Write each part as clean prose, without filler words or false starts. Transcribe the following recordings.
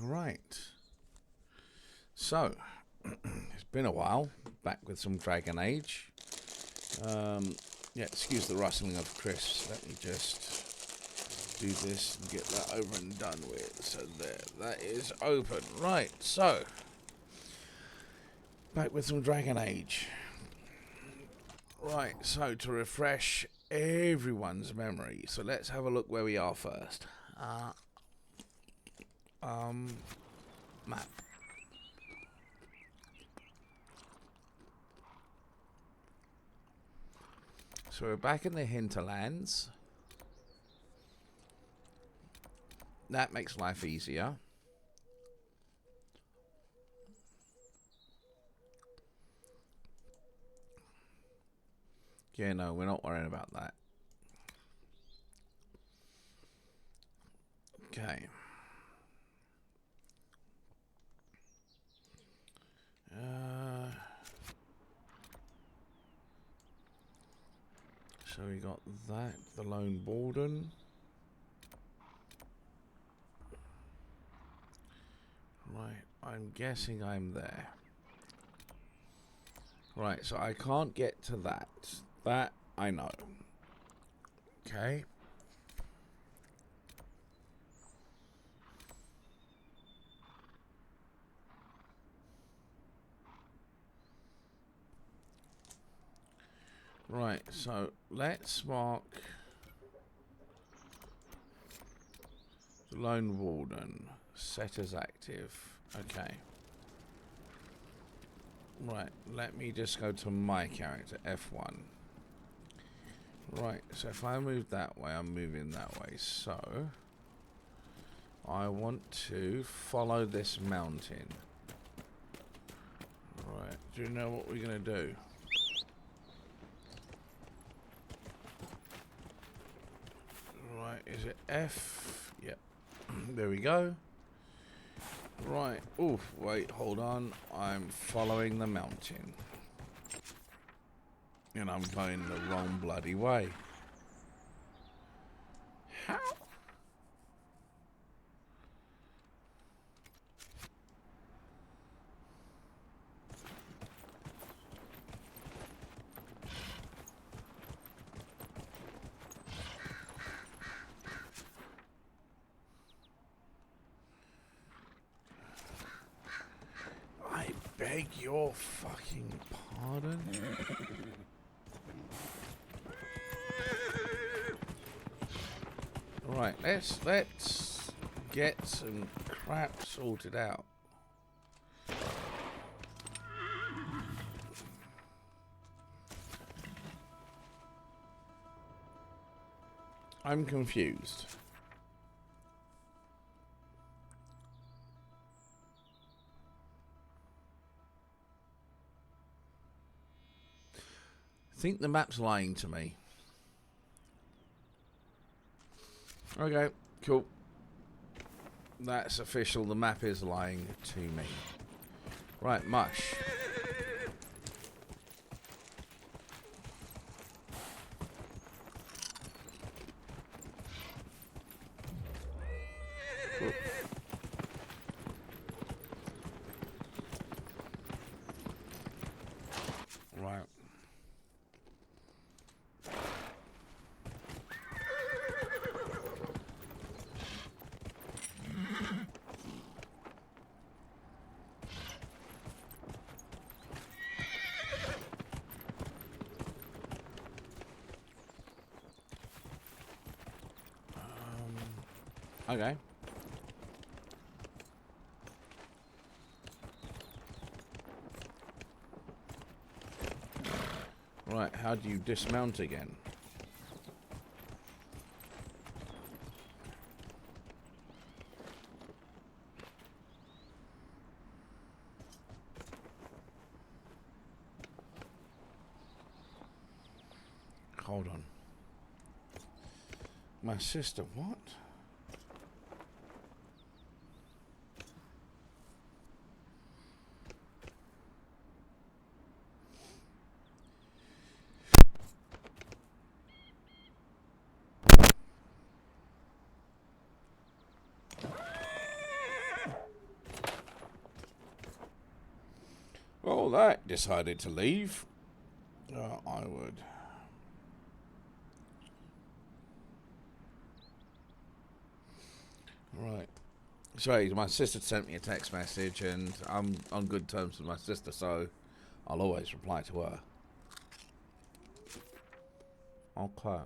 Right. So, it's been a while. Back with some Dragon Age. Yeah, excuse the rustling of crisps. Let me just do this and get that over and done with. So there, that is open. Right, so, back with some Dragon Age. Right, so to refresh everyone's memory. So let's have a look where we are first. Map. So we're back in the hinterlands. That makes life easier. Yeah, no, we're not worrying about that. Okay. So we got that, the Lone Borden. Right, I'm guessing I'm there. Right, so I can't get to that. That I know. Okay. Right, so let's mark the Lone Warden. Set as active. Okay. Right, let me just go to my character, F1. Right, so if I move that way, I'm moving that way. So, I want to follow this mountain. Right, do you know what we're going to do? Right, is it F? Yep. There we go. Right. Oof, wait, hold on. I'm following the mountain. And I'm going the wrong bloody way. How? I beg your fucking pardon? Right, let's get some crap sorted out. I'm confused. I think the map's lying to me. Okay, cool. That's official. The map is lying to me. Right, mush. Right. Okay. Right, how do you dismount again? Hold on. My sister, what? that decided to leave. I would. Right. Sorry, my sister sent me a text message, and I'm on good terms with my sister, so I'll always reply to her. Okay.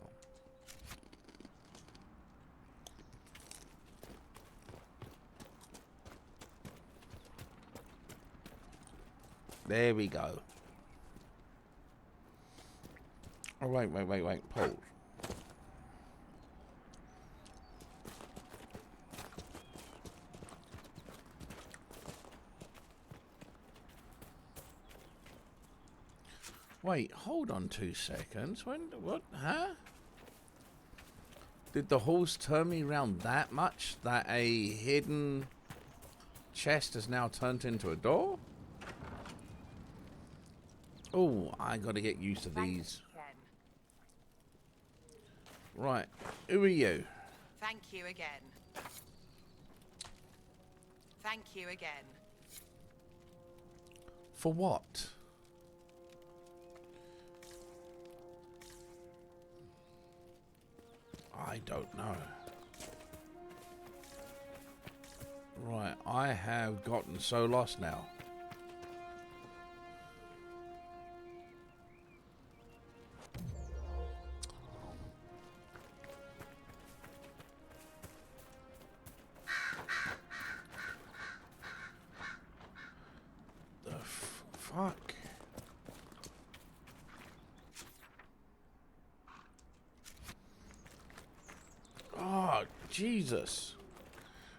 There we go. Oh, wait. Pause. Wait, hold on 2 seconds. What? Huh? Did the horse turn me around that much that a hidden chest has now turned into a door? Oh, I gotta get used to these. Right, who are you? Thank you again. Thank you again. For what? I don't know. Right, I have gotten so lost now. The fuck? Oh, Jesus.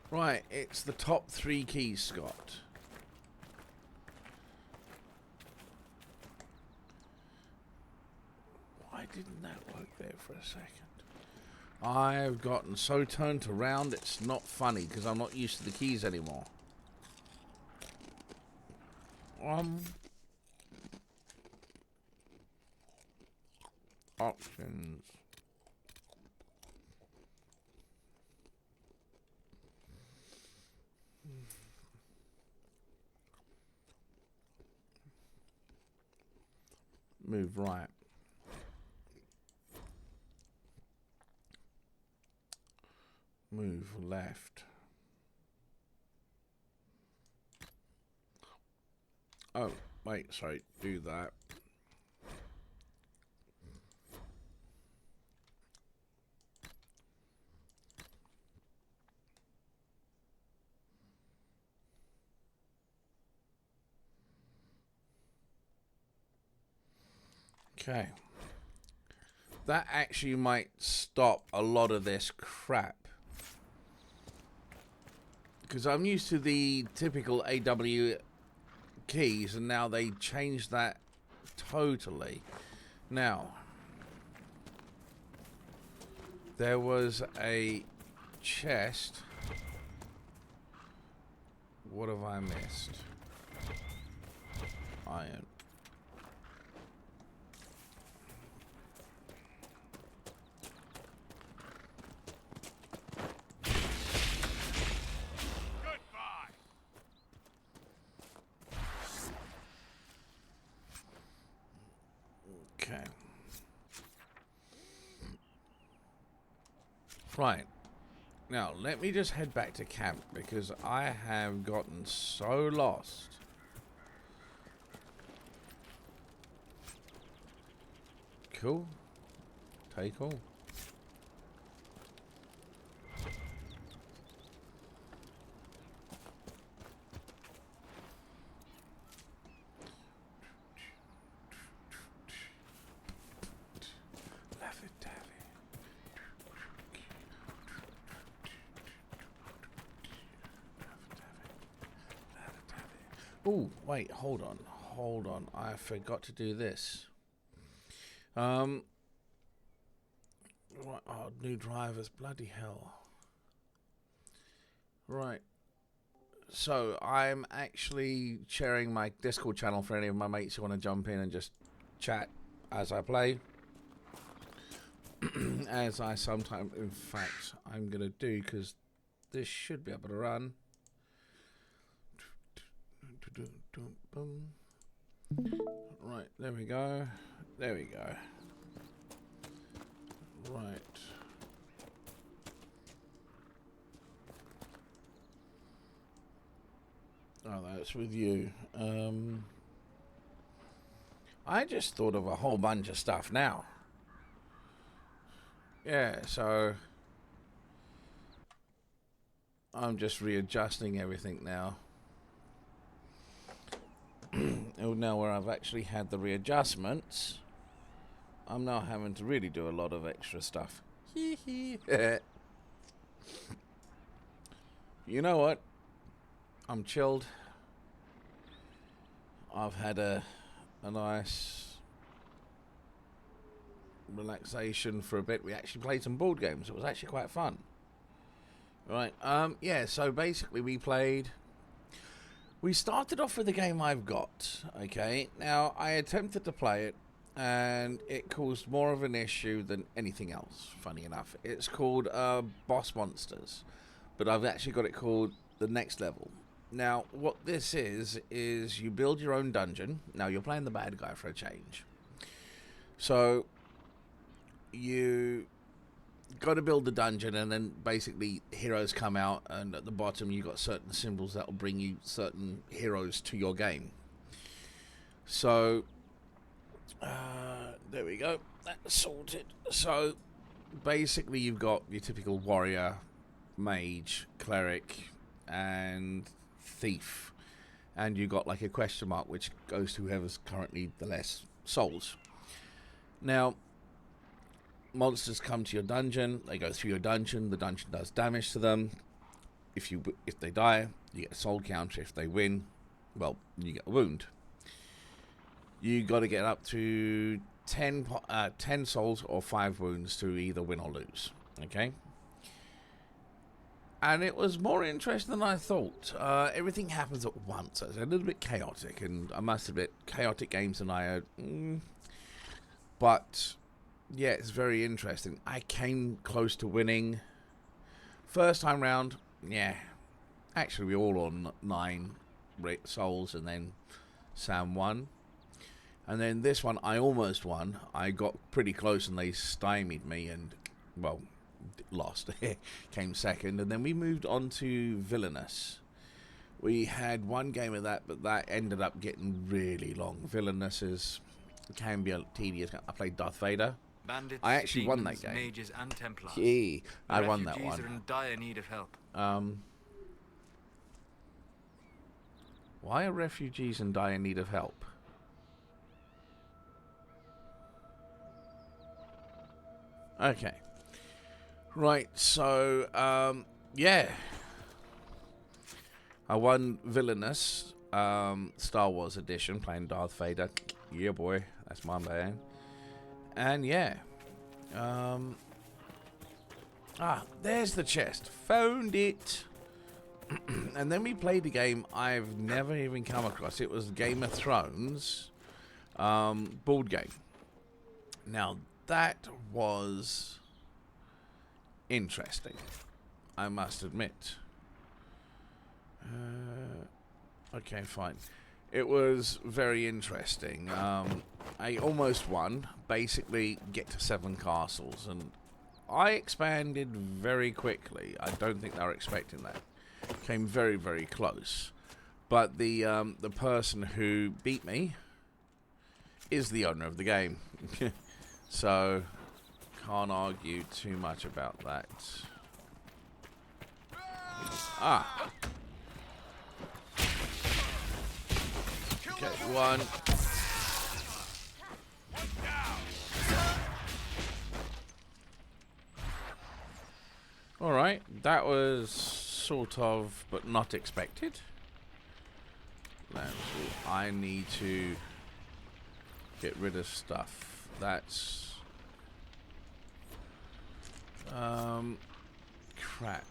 Right, it's the top 3 keys, Scott. Why didn't that work there for a second? I've gotten so turned around, it's not funny, because I'm not used to the keys anymore. Options. Move right. Move left. Oh, wait, sorry, do that. Okay. That actually might stop a lot of this crap. Because I'm used to the typical AW keys, and now they changed that totally. Now, there was a chest. What have I missed? Iron. Okay. Right. Now, let me just head back to camp because I have gotten so lost. Cool. Take all. Oh, wait, hold on. I forgot to do this. Right, oh, new drivers, bloody hell. Right. So, I'm actually sharing my Discord channel for any of my mates who want to jump in and just chat as I play. As I sometimes, in fact, I'm going to do, because this should be able to run. Right, there we go. There we go. Right. Oh, that's with you. I just thought of a whole bunch of stuff now. Yeah, so I'm just readjusting everything now. Now where I've actually had the readjustments, I'm now having to really do a lot of extra stuff. You know what? I'm chilled. I've had a nice relaxation for a bit. We actually played some board games. It was actually quite fun. Right. Yeah, so basically we started off with the game I've got. Okay. Now, I attempted to play it, and it caused more of an issue than anything else, funny enough. It's called Boss Monsters, but I've actually got it called The Next Level. Now, what this is you build your own dungeon. Now, you're playing the bad guy for a change. So, you got to build the dungeon, and then basically heroes come out, and at the bottom you got certain symbols that will bring you certain heroes to your game. So, there we go. That's sorted. So, basically you've got your typical warrior, mage, cleric, and thief, and you got like a question mark which goes to whoever's currently the less souls. Now, monsters come to your dungeon, they go through your dungeon, the dungeon does damage to them. If they die, you get a soul counter. If they win, well, you get a wound. You got to get up to 10 souls or 5 wounds to either win or lose. Okay? And it was more interesting than I thought. Everything happens at once. It's a little bit chaotic, and I must admit, chaotic games and I are... but, yeah, it's very interesting. I came close to winning. First time round, yeah. Actually, we all on 9 souls, and then Sam won. And then this one, I almost won. I got pretty close, and they stymied me, and, well... lost. Came second, and then we moved on to Villainous. We had one game of that, but that ended up getting really long. Villainous can be a tedious. I played Darth Vader. Bandits, I actually demons, won that game. Mages and Templars. Yeah, I won that Refugees one. are in dire need of help. Why are refugees in dire need of help? Okay. Right, so, yeah. I won Villainous, Star Wars edition, playing Darth Vader. Yeah, boy, that's my man. And, yeah. There's the chest. Found it. And then we played a game I've never even come across. It was Game of Thrones, board game. Now, that was... interesting, I must admit. Okay, fine. It was very interesting. I almost won. Basically, get to 7 castles, and I expanded very quickly. I don't think they were expecting that. Came very, very close. But the person who beat me is the owner of the game. So... can't argue too much about that. Okay, 1. Alright, that was sort of, but not expected. I need to get rid of stuff. That's... crap.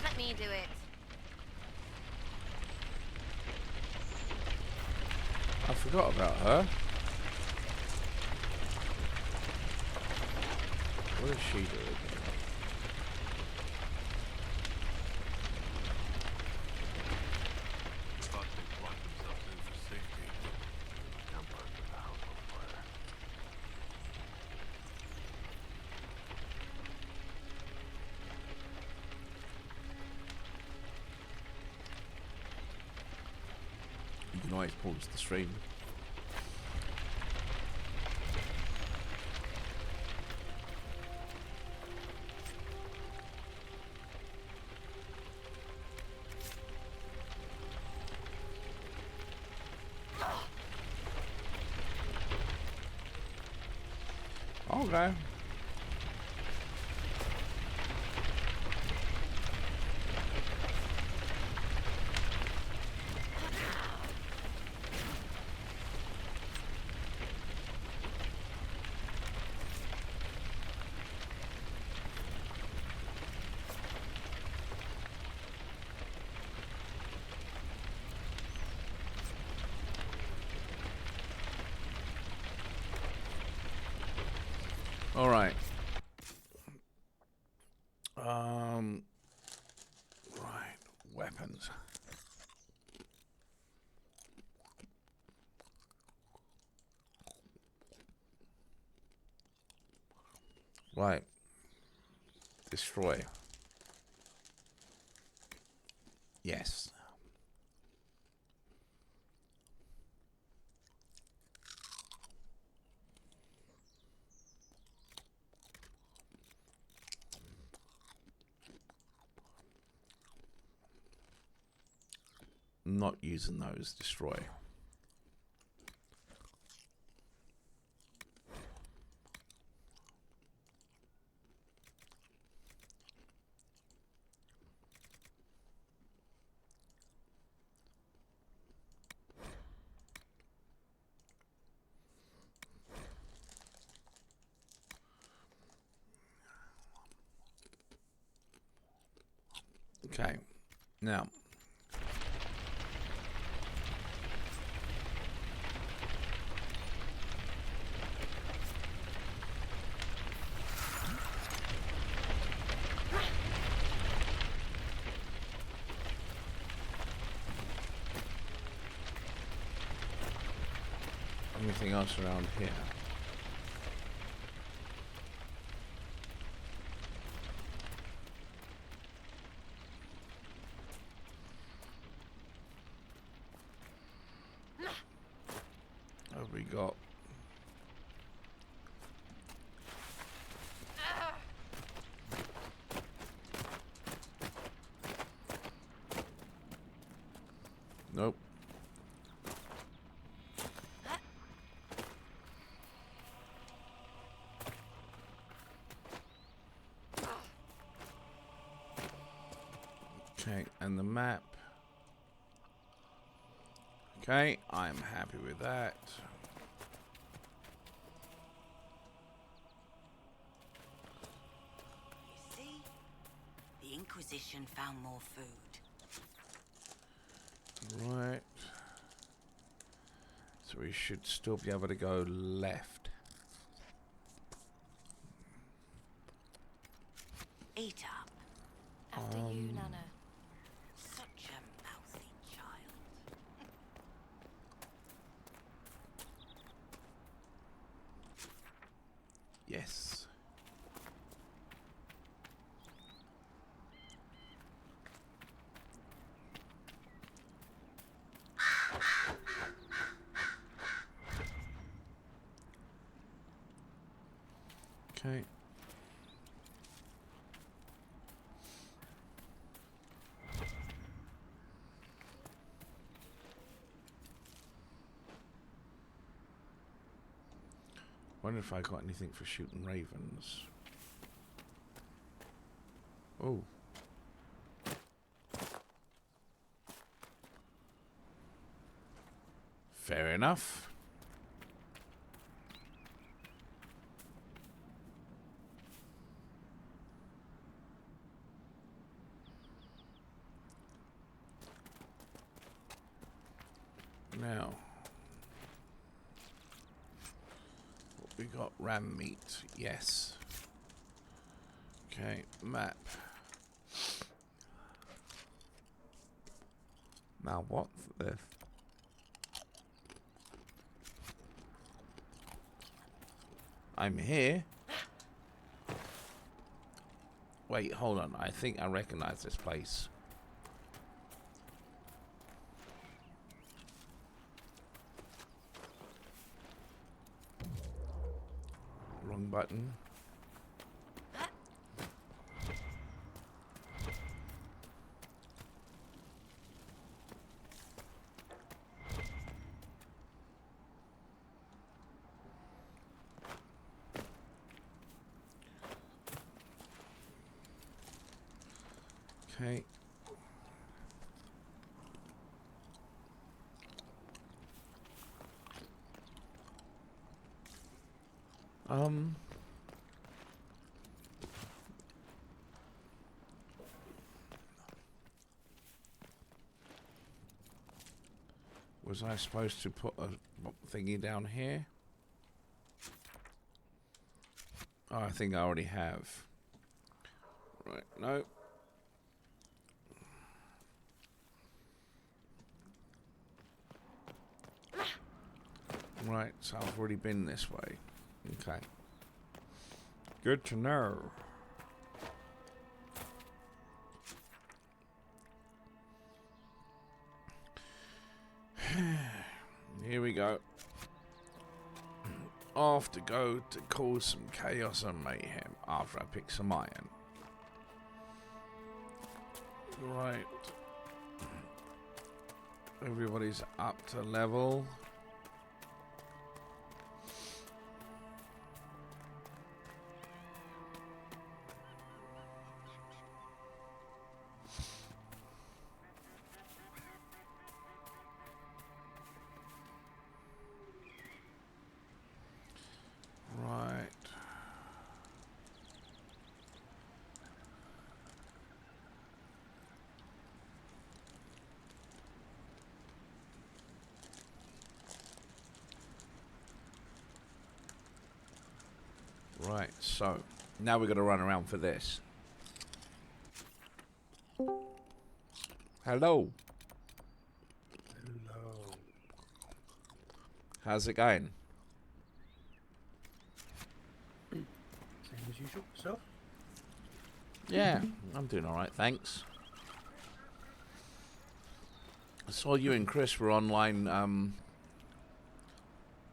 Let me do it. I forgot about her. What is she doing? Thought they'd lock themselves in for safety. Templars put the house on fire. You can always pause the stream. Okay. All right. Right. Weapons. Right. Destroy. Yes. Not using those. Destroy. Okay. Now. Anything else around here? What have we got? Nope. Okay, and the map. Okay, I'm happy with that. You see? The Inquisition found more food. Right. So we should still be able to go left. Eat up. After you, Nana. Such a mouthy child. Yes. Okay. Wonder if I got anything for shooting ravens. Oh. Fair enough. Now, what we got? Ram meat, yes. Okay, map. Now what the... I'm here. Wait, hold on. I think I recognize this place. Wrong button. Okay. Was I supposed to put a thingy down here? Oh, I think I already have. Right, no. Right, so I've already been this way. Okay. Good to know. Here we go. Off to go to cause some chaos and mayhem after I pick some iron. Right. Everybody's up to level. Right. Right, so now we're going to run around for this. Hello. Hello. How's it going? Same as usual. Yourself? Yeah, I'm doing all right, thanks. I saw you and Chris were online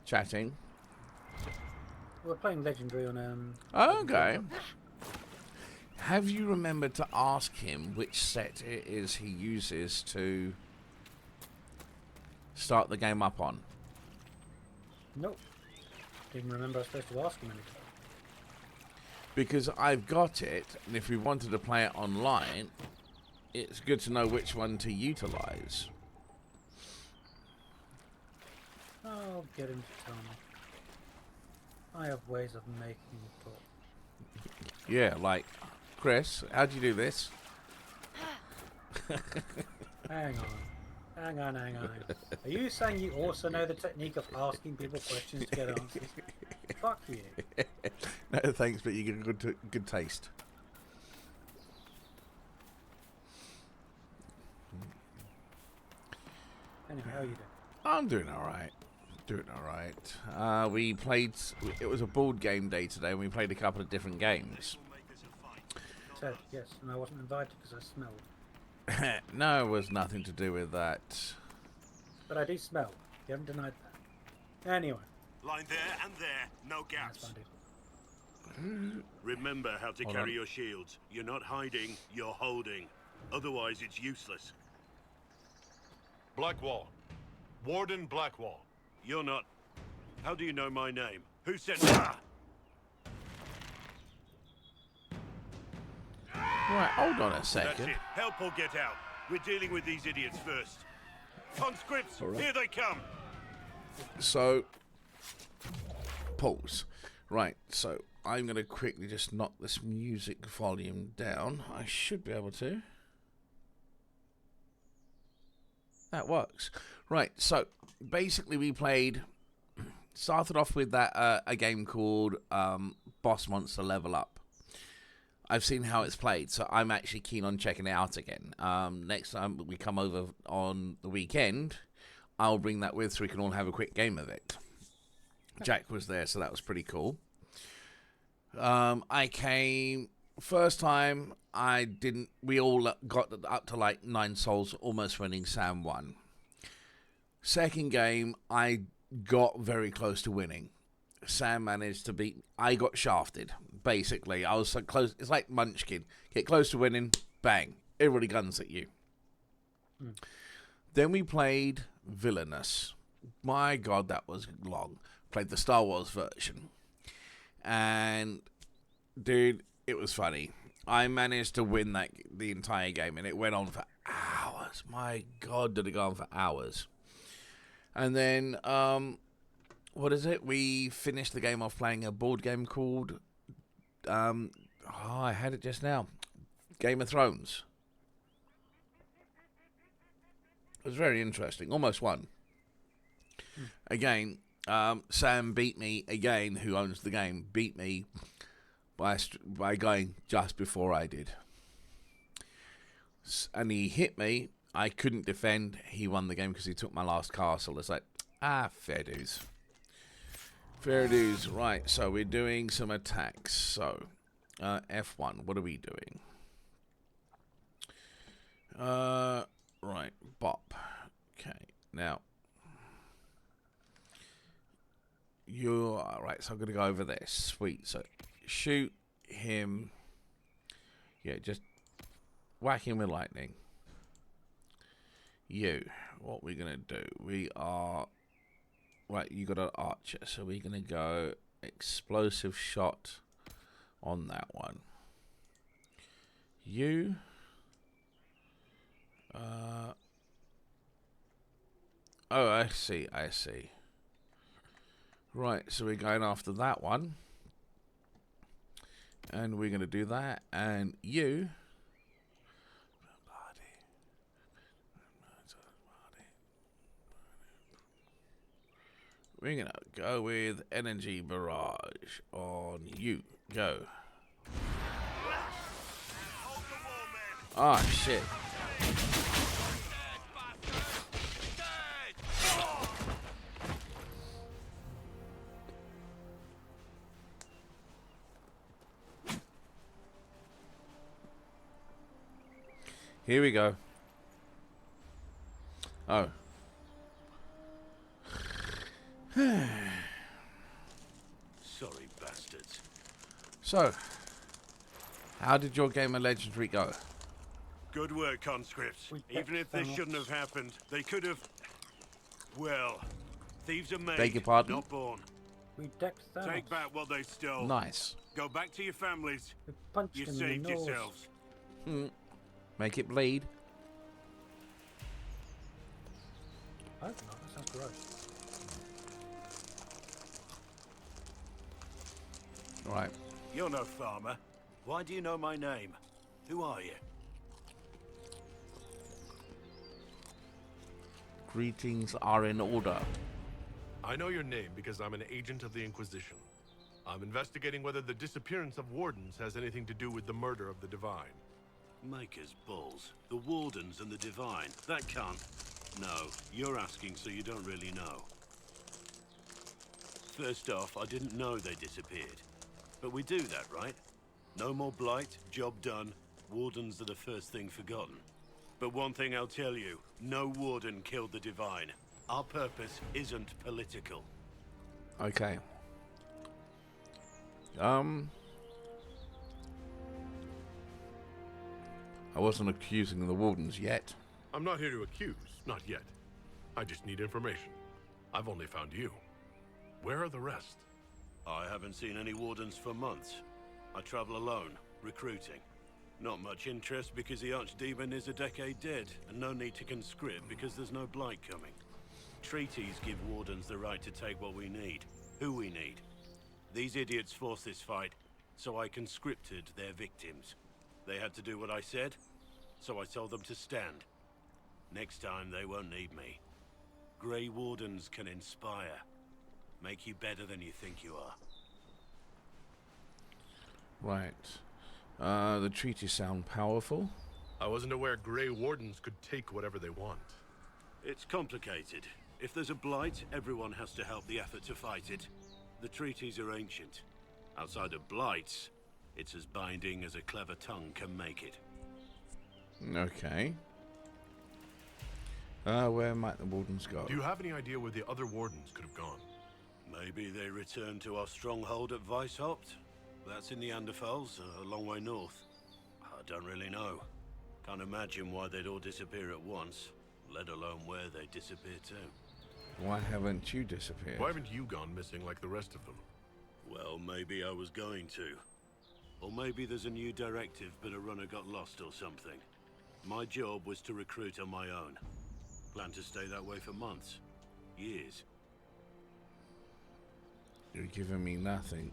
chatting. We're playing Legendary on Oh, okay. Have you remembered to ask him which set it is he uses to start the game up on? Nope. Didn't remember I was supposed to ask him anything. Because I've got it, and if we wanted to play it online, it's good to know which one to utilize. I'll get him to tell me. I have ways of making him talk. Yeah, like, Chris, how do you do this? Hang on. Hang on. Are you saying you also know the technique of asking people questions to get answers? Fuck you. No, thanks, but you get a good taste. Anyway, how are you doing? I'm doing all right. We played. It was a board game day today, and we played a couple of different games. Said yes, and I wasn't invited because I smelled. No, it was nothing to do with that. But I do smell. You haven't denied that. Anyway. Line there and there, no That's gaps. fine, dude. Remember how to Hold carry on. your shields. You're not hiding, you're holding. Otherwise, it's useless. Blackwall. Warden Blackwall. You're not. How do you know my name? Who sent me? Right, hold on a That's second. it. Help or get out. We're dealing with these idiots first. Conscripts, right. here they come. So, pause. Right, so I'm going to quickly just knock this music volume down. I should be able to. That works. Right, so basically we started off with that a game called Boss Monster Level Up. I've seen how it's played, so I'm actually keen on checking it out again. Next time we come over on the weekend, I'll bring that with so we can all have a quick game of it. Jack was there, so that was pretty cool. I came first time. We all got up to like 9 souls, almost winning. Sam won. Second game, I got very close to winning. Sam managed to beat. I got shafted. Basically, I was so close. It's like Munchkin. Get close to winning, bang! Everybody guns at you. Then we played Villainous. My God, that was long. Played the Star Wars version. And, dude, it was funny. I managed to win the entire game, and it went on for hours. My God, did it go on for hours. And then, what is it? We finished the game off playing a board game called, I had it just now. Game of Thrones. It was very interesting. Almost won. Again, Sam beat me again, who owns the game, beat me by going just before I did. And he hit me. I couldn't defend. He won the game because he took my last castle. It's like, fair dues. Fair dues. Right, so we're doing some attacks. So, F1, what are we doing? Right, bop. Okay, now. Right, so I'm going to go over this. Sweet. So, shoot him. Yeah, just whack him with lightning. What we're going to do? We are... Right, you got an archer. So we're going to go explosive shot on that one. Oh, I see. Right, so we're going after that one. And we're going to do that. And you... We're going to go with energy barrage on you. Go. Ah, shit. Here we go. Oh. Sorry, bastards. So, how did your game of Legendary go? Good work, conscripts. We Even if this Thanos. shouldn't have happened, they could have... Well, thieves are made, Beg your pardon? not born. We decked Thanos. Take back what they stole. Nice. Go back to your families. We punched You him in saved the nose. yourselves. Make it bleed. I don't know, that sounds gross. Right. You're no farmer. Why do you know my name? Who are you? Greetings are in order. I know your name because I'm an agent of the Inquisition. I'm investigating whether the disappearance of Wardens has anything to do with the murder of the Divine. Maker's balls. The Wardens and the Divine. That can't... No, you're asking so you don't really know. First off, I didn't know they disappeared. But we do that, right? No more blight, job done. Wardens are the first thing forgotten. But one thing I'll tell you, no Warden killed the Divine. Our purpose isn't political. Okay. I wasn't accusing the Wardens yet. I'm not here to accuse, not yet. I just need information. I've only found you. Where are the rest? I haven't seen any Wardens for months. I travel alone, recruiting. Not much interest because the Archdemon is a decade dead, and no need to conscript because there's no blight coming. Treaties give Wardens the right to take what we need, who we need. These idiots forced this fight, so I conscripted their victims. They had to do what I said, so I told them to stand. Next time they won't need me. Grey Wardens can inspire. Make you better than you think you are. Right. The treaties sound powerful. I wasn't aware Grey Wardens could take whatever they want. It's complicated. If there's a blight, everyone has to help the effort to fight it. The treaties are ancient. Outside of blights, it's as binding as a clever tongue can make it. Okay. Where might the wardens go? Do you have any idea where the other Wardens could have gone? Maybe they returned to our stronghold at Weishaupt? That's in the Anderfels, a long way north. I don't really know. Can't imagine why they'd all disappear at once, let alone where they disappear to. Why haven't you disappeared? Why haven't you gone missing like the rest of them? Well, maybe I was going to. Or maybe there's a new directive, but a runner got lost or something. My job was to recruit on my own. Plan to stay that way for months. Years. You're giving me nothing.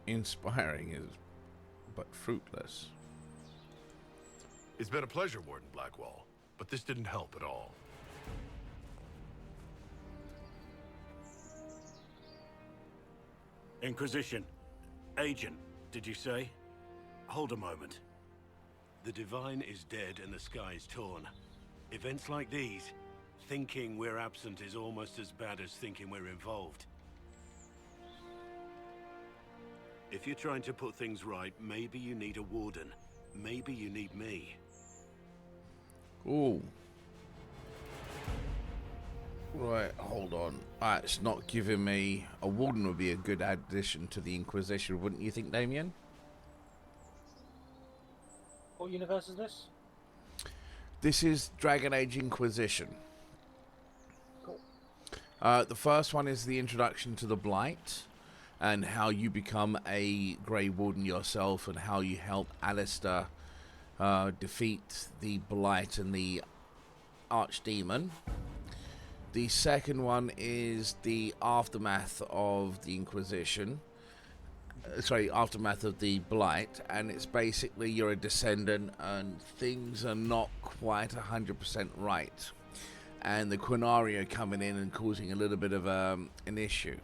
Inspiring is but fruitless. It's been a pleasure, Warden Blackwall, but this didn't help at all. Inquisition. Agent, did you say? Hold a moment. The Divine is dead and the sky is torn. Events like these, thinking we're absent is almost as bad as thinking we're involved. If you're trying to put things right, maybe you need a warden. Maybe you need me. Ooh. Right, hold on. It's not giving me... A warden would be a good addition to the Inquisition, wouldn't you think, Damien? What universe is this? This is Dragon Age Inquisition. Cool. The first one is the introduction to the Blight, and how you become a Grey Warden yourself, and how you help Alistair defeat the Blight and the Archdemon. The second one is the aftermath of the Inquisition. Aftermath of the Blight, and it's basically you're a descendant and things are not quite 100% right, and the Quinari are coming in and causing a little bit of an issue.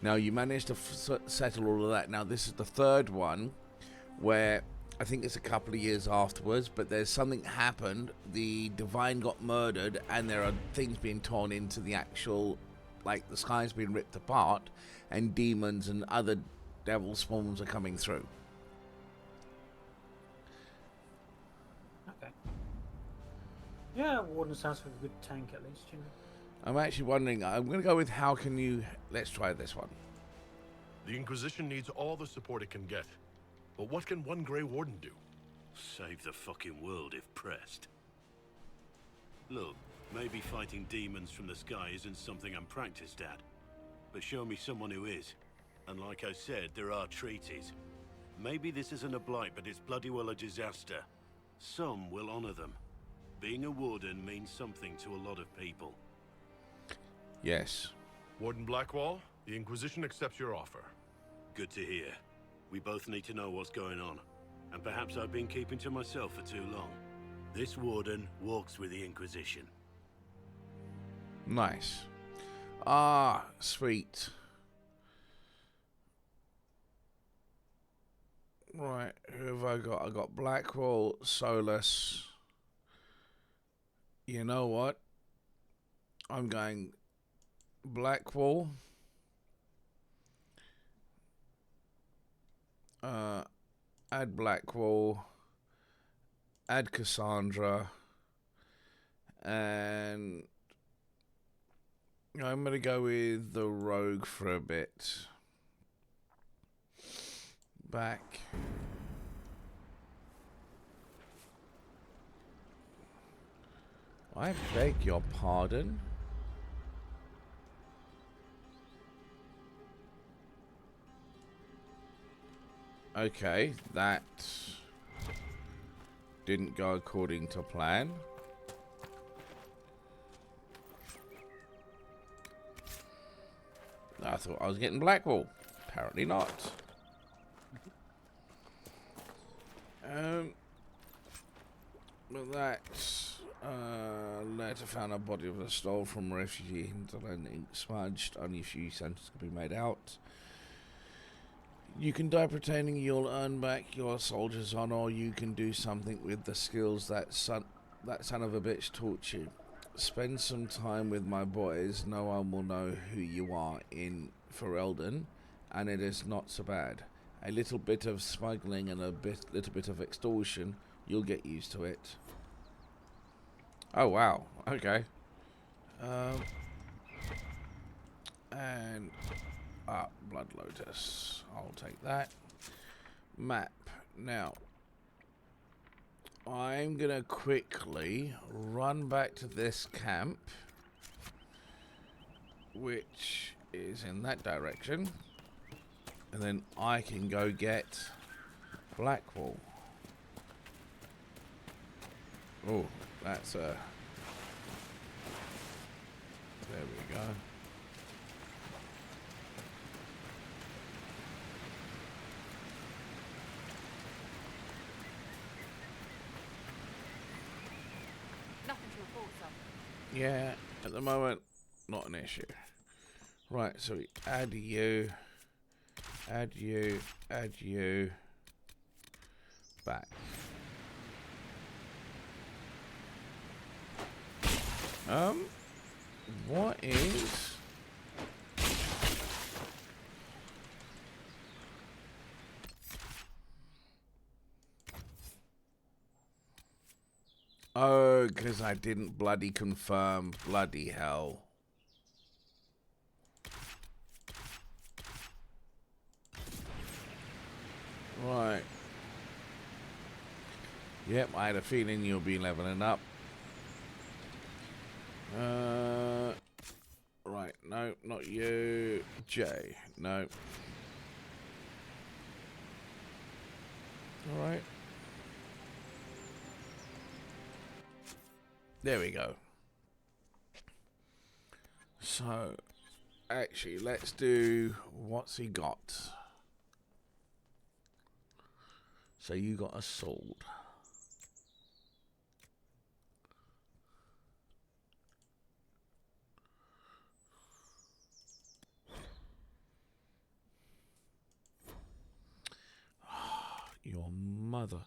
Now you managed to settle all of that. Now this is the third one, where I think it's a couple of years afterwards, but there's something happened. The Divine got murdered, and there are things being torn into the actual, like the sky's being ripped apart, and demons and other devil swarms are coming through. Okay. Yeah, Warden sounds like a good tank at least, you know. I'm actually wondering, I'm going to go with how can you... Let's try this one. The Inquisition needs all the support it can get. But what can one Grey Warden do? Save the fucking world if pressed. Look, maybe fighting demons from the sky isn't something I'm practiced at. But show me someone who is. And like I said, there are treaties. Maybe this isn't a blight, but it's bloody well a disaster. Some will honor them. Being a warden means something to a lot of people. Yes. Warden Blackwall, the Inquisition accepts your offer. Good to hear. We both need to know what's going on. And perhaps I've been keeping to myself for too long. This warden walks with the Inquisition. Nice. Ah, sweet. Right, who have I got? I got Blackwall, Solus. You know what? I'm going Blackwall. Add Blackwall. Add Cassandra. And I'm going to go with the rogue for a bit. Back. I beg your pardon. Okay, that didn't go according to plan. I thought I was getting Blackwall. Apparently not. But that later found a body of a stole from a refugee hinterland, ink smudged. Only a few sentences could be made out. You can die pretending you'll earn back your soldier's honor, or you can do something with the skills that son of a bitch taught you. Spend some time with my boys. No one will know who you are in Ferelden, and it is not so bad. A little bit of smuggling and little bit of extortion, you'll get used to it. Oh wow, okay. And Blood Lotus. I'll take that. Map. Now, I'm gonna quickly run back to this camp, which is in that direction, and then I can go get Blackwall. Oh, that's a... There we go. Nothing to report, sir. Yeah, at the moment, not an issue. Right, so we add you, add you, add you, back. What is... Oh, because I didn't bloody confirm. Bloody hell. Right. Yep, I had a feeling you'll be leveling up. Right, no, not you. J, no. Alright. There we go. So, actually, let's do what's he got. So you got a sword. Your mother.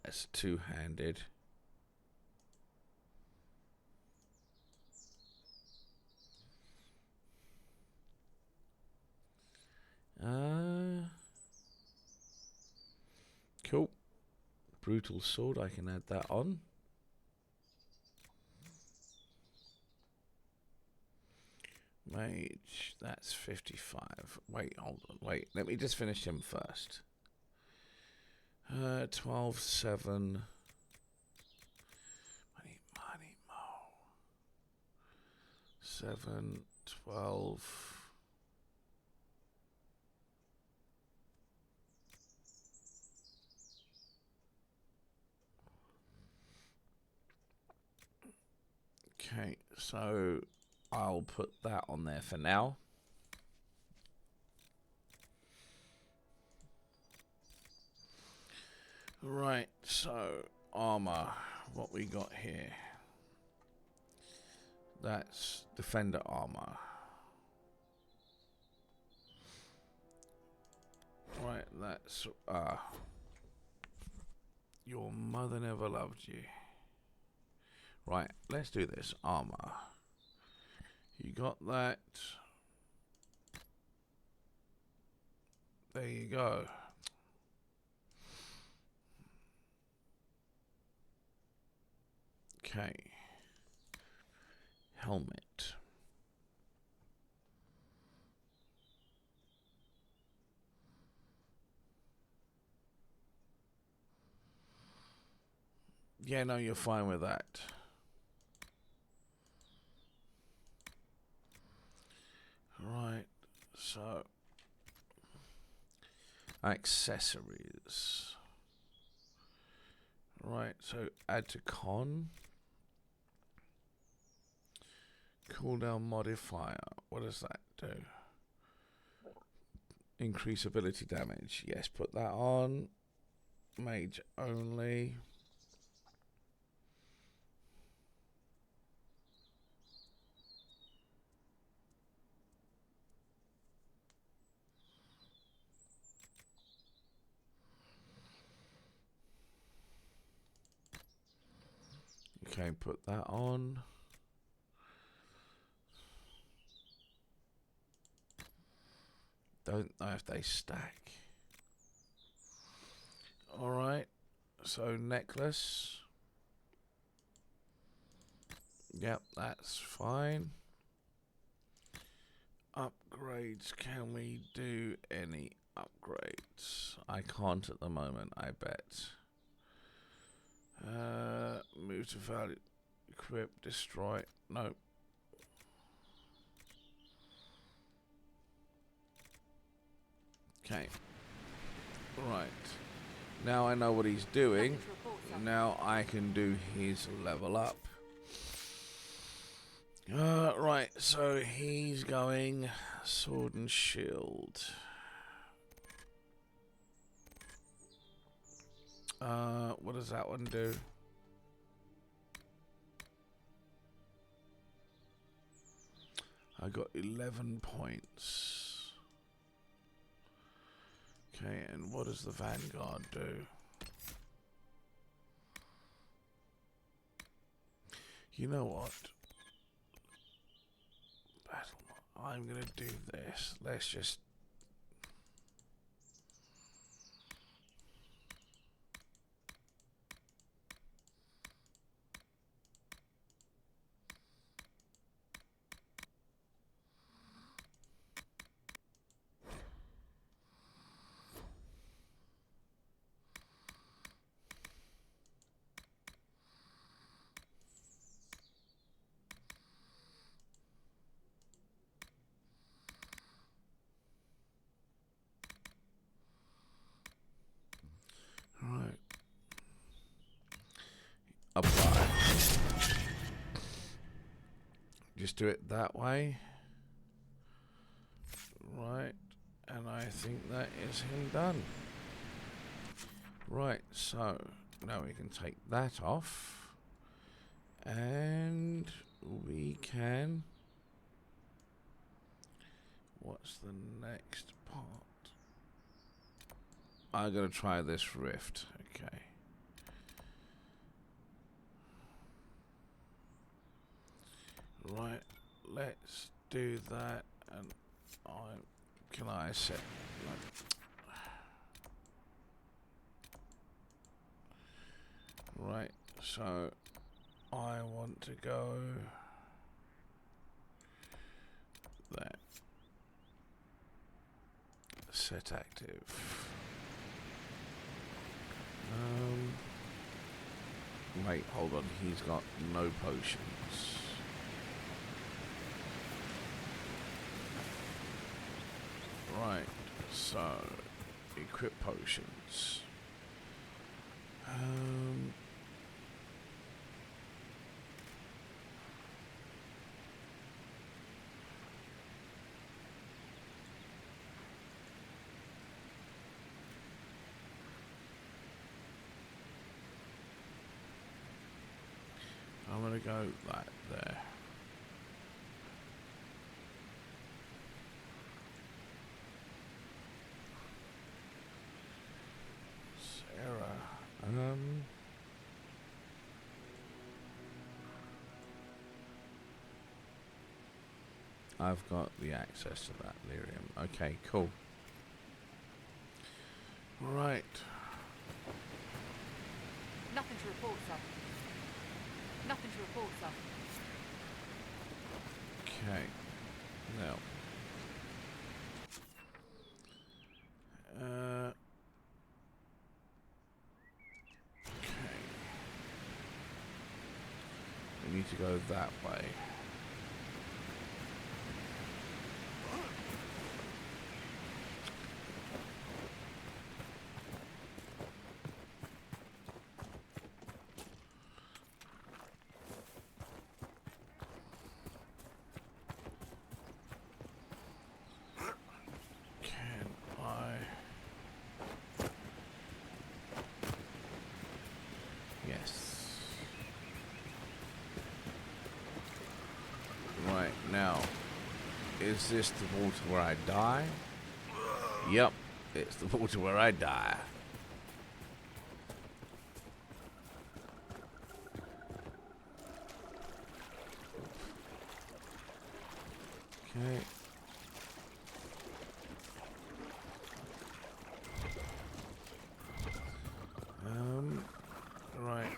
That's two-handed. Cool. Brutal sword, I can add that on. Mage, that's 55. Wait, hold on. Wait, let me just finish him first. 12, 7. Money, mo. 7, 12. Okay, so I'll put that on there for now. Right, so armor, what we got here? That's defender armor. Right, that's your mother never loved you. Right, let's do this. Armor. You got that. There you go. Okay. Helmet. Yeah, no, you're fine with that. Right, so accessories. Right, so add to con. Cooldown modifier. What does that do? Increase ability damage. Yes, put that on. Mage only. Okay, put that on. Don't know if they stack. Alright, so necklace. Yep, that's fine. Upgrades, can we do any upgrades? I can't at the moment, I bet. Move to value, equip, destroy. No. Okay. Right. Now I know what he's doing. Nothing to report, sir. Now I can do his level up. Right, so he's going sword and shield. What does that one do? I got 11 points. Okay, and what does the Vanguard do? You know what? I'm gonna do this. Let's just. Right. Apply. Just do it that way. Right. And I think that is him done. Right, so now we can take that off. And we can. What's the next part? I'm gonna try this rift. Okay. Right, let's do that. And can I set? Right, so I want to go there. Set active. Wait, hold on. He's got no potions. Right, so equip potions. I'm gonna go right there. Sarah, I've got the access to that lyrium. Okay, cool. Right. Nothing to report, sir. Nothing to report, sir. Okay. Now. Okay. We need to go that way. Right, now, is this the water where I die? Yep, it's the water where I die. Okay. Right.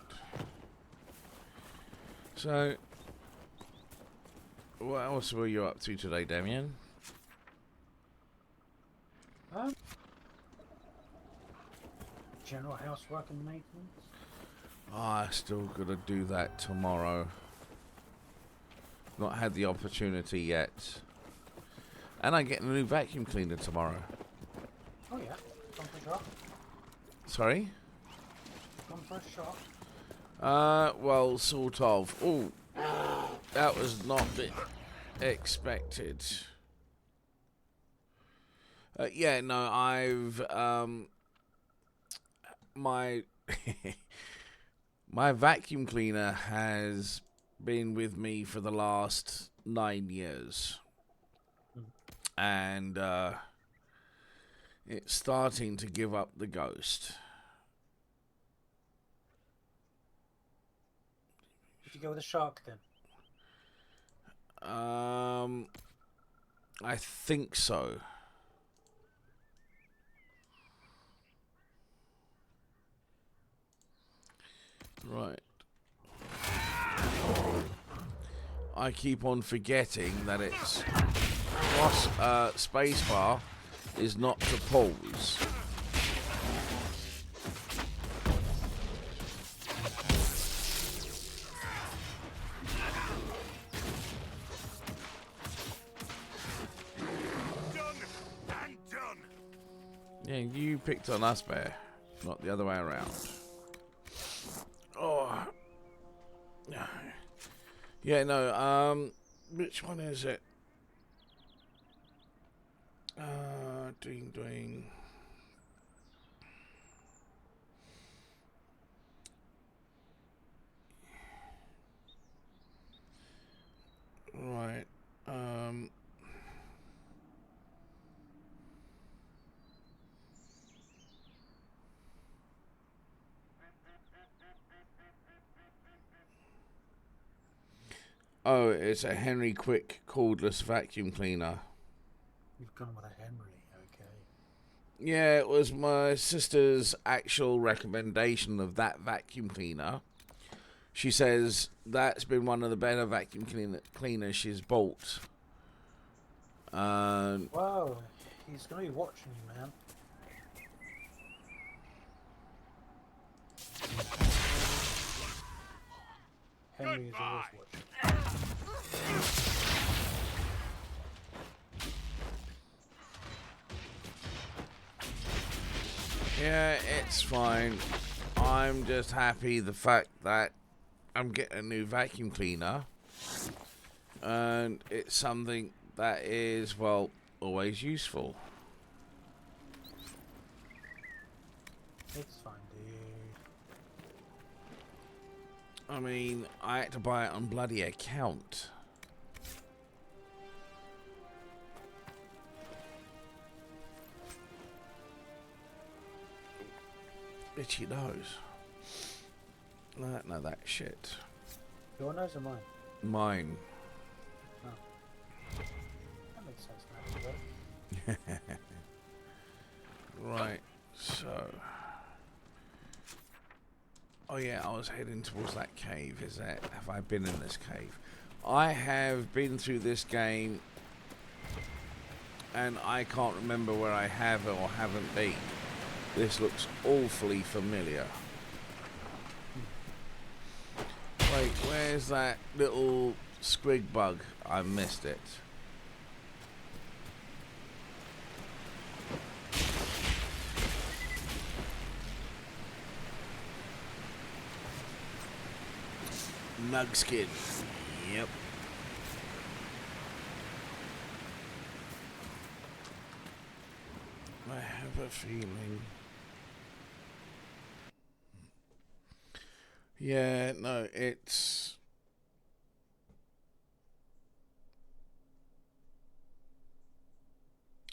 So, what else were you up to today, Damien? General housework and maintenance. I still gotta do that tomorrow. Not had the opportunity yet. And I'm getting a new vacuum cleaner tomorrow. Oh yeah, come for a shot. Sorry? Come for a shot. Well, sort of. Oh, that was not expected. Yeah, no, I've, my, my vacuum cleaner has been with me for the last 9 years. And, it's starting to give up the ghost. Did you go with a shark then? I think so. Right. I keep on forgetting that it's spacebar is not to pause. Yeah, you picked on us, Bear, not the other way around. Oh. Yeah, no, which one is it? Doing. Right, oh, it's a Henry Quick cordless vacuum cleaner. You've gone with a Henry, okay. Yeah, it was my sister's actual recommendation of that vacuum cleaner. She says that's been one of the better vacuum cleaners she's bought. Wow, he's going to be watching you, man. Henry is always watching. Yeah, it's fine. I'm just happy the fact that I'm getting a new vacuum cleaner. And it's something that is, well, always useful. It's fine, dude. I mean, I had to buy it on bloody account. Itchy nose. No, that shit. Your nose or mine? Mine. Oh. That makes sense now. Right, so... Oh yeah, I was heading towards that cave, is that? Have I been in this cave? I have been through this game, and I can't remember where I have or haven't been. This looks awfully familiar. Wait, where's that little squig bug? I missed it. Nugskin. Yep. I have a feeling. Yeah, no, it's...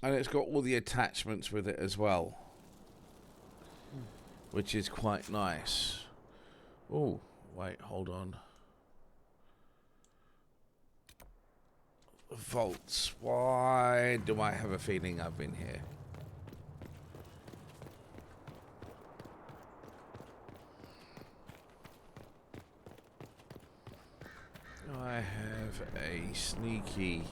And it's got all the attachments with it as well. Which is quite nice. Oh, wait, hold on. Vaults. Why do I have a feeling I've been here? I have a sneaky.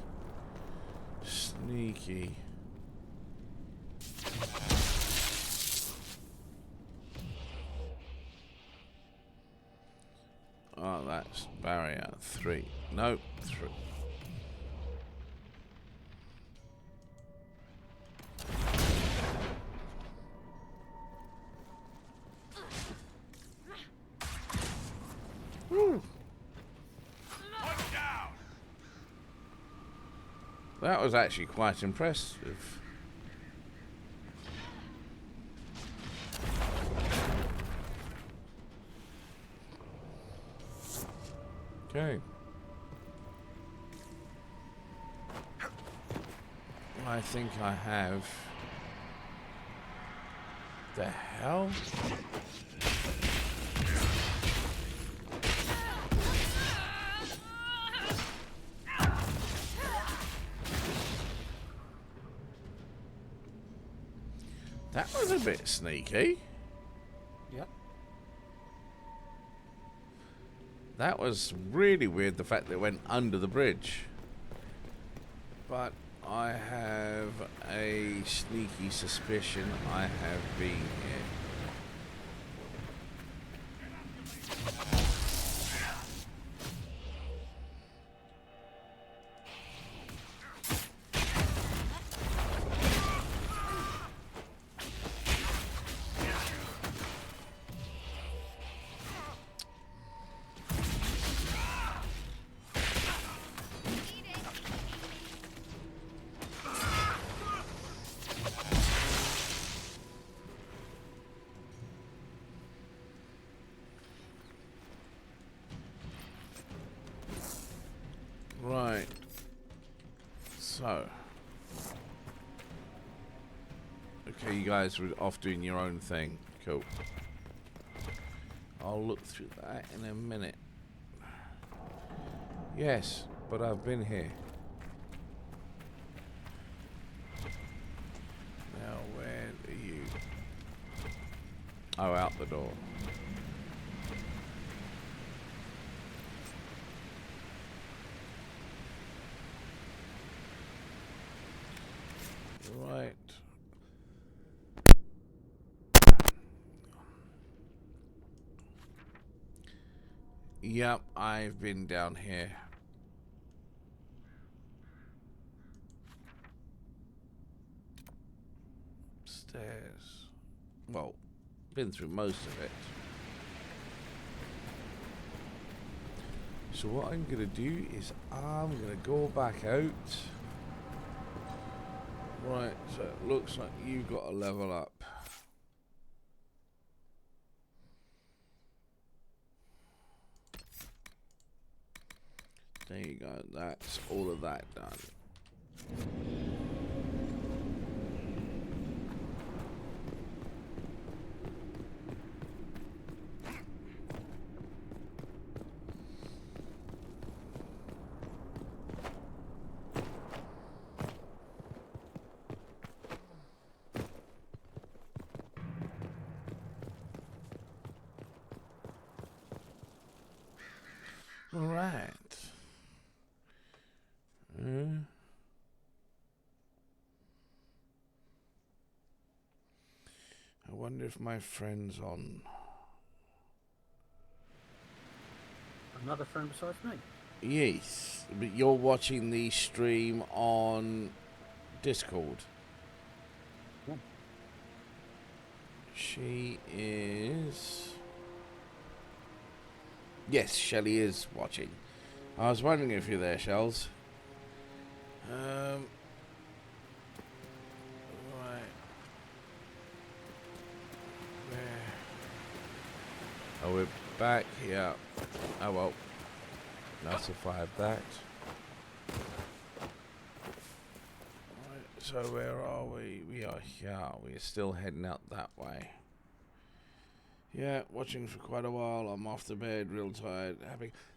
Oh, that's barrier 3. Nope, 3. That was actually quite impressive. Okay. I think I have... The hell? That was a bit sneaky. Yep. That was really weird, the fact that it went under the bridge. But I have a sneaky suspicion I have been here. Right. So. Okay, you guys were off doing your own thing. Cool. I'll look through that in a minute. Yes, but I've been here. Now, where are you? Oh, out the door. Right. Yep, I've been down here. Stairs. Well, been through most of it. So what I'm gonna do is I'm gonna go back out. Right, so it looks like you've got to level up. There you go, that's all of that done. Right. I wonder if my friend's on. Another friend besides me. Yes, but you're watching the stream on Discord. Yeah. She is... Yes, Shelley is watching. I was wondering if you're there, Shells. Right. Where? Oh, we're back here. Oh well. Now survive that. Right, so where are we? We are here. We're still heading out that way. Yeah, watching for quite a while. I'm off to bed, real tired.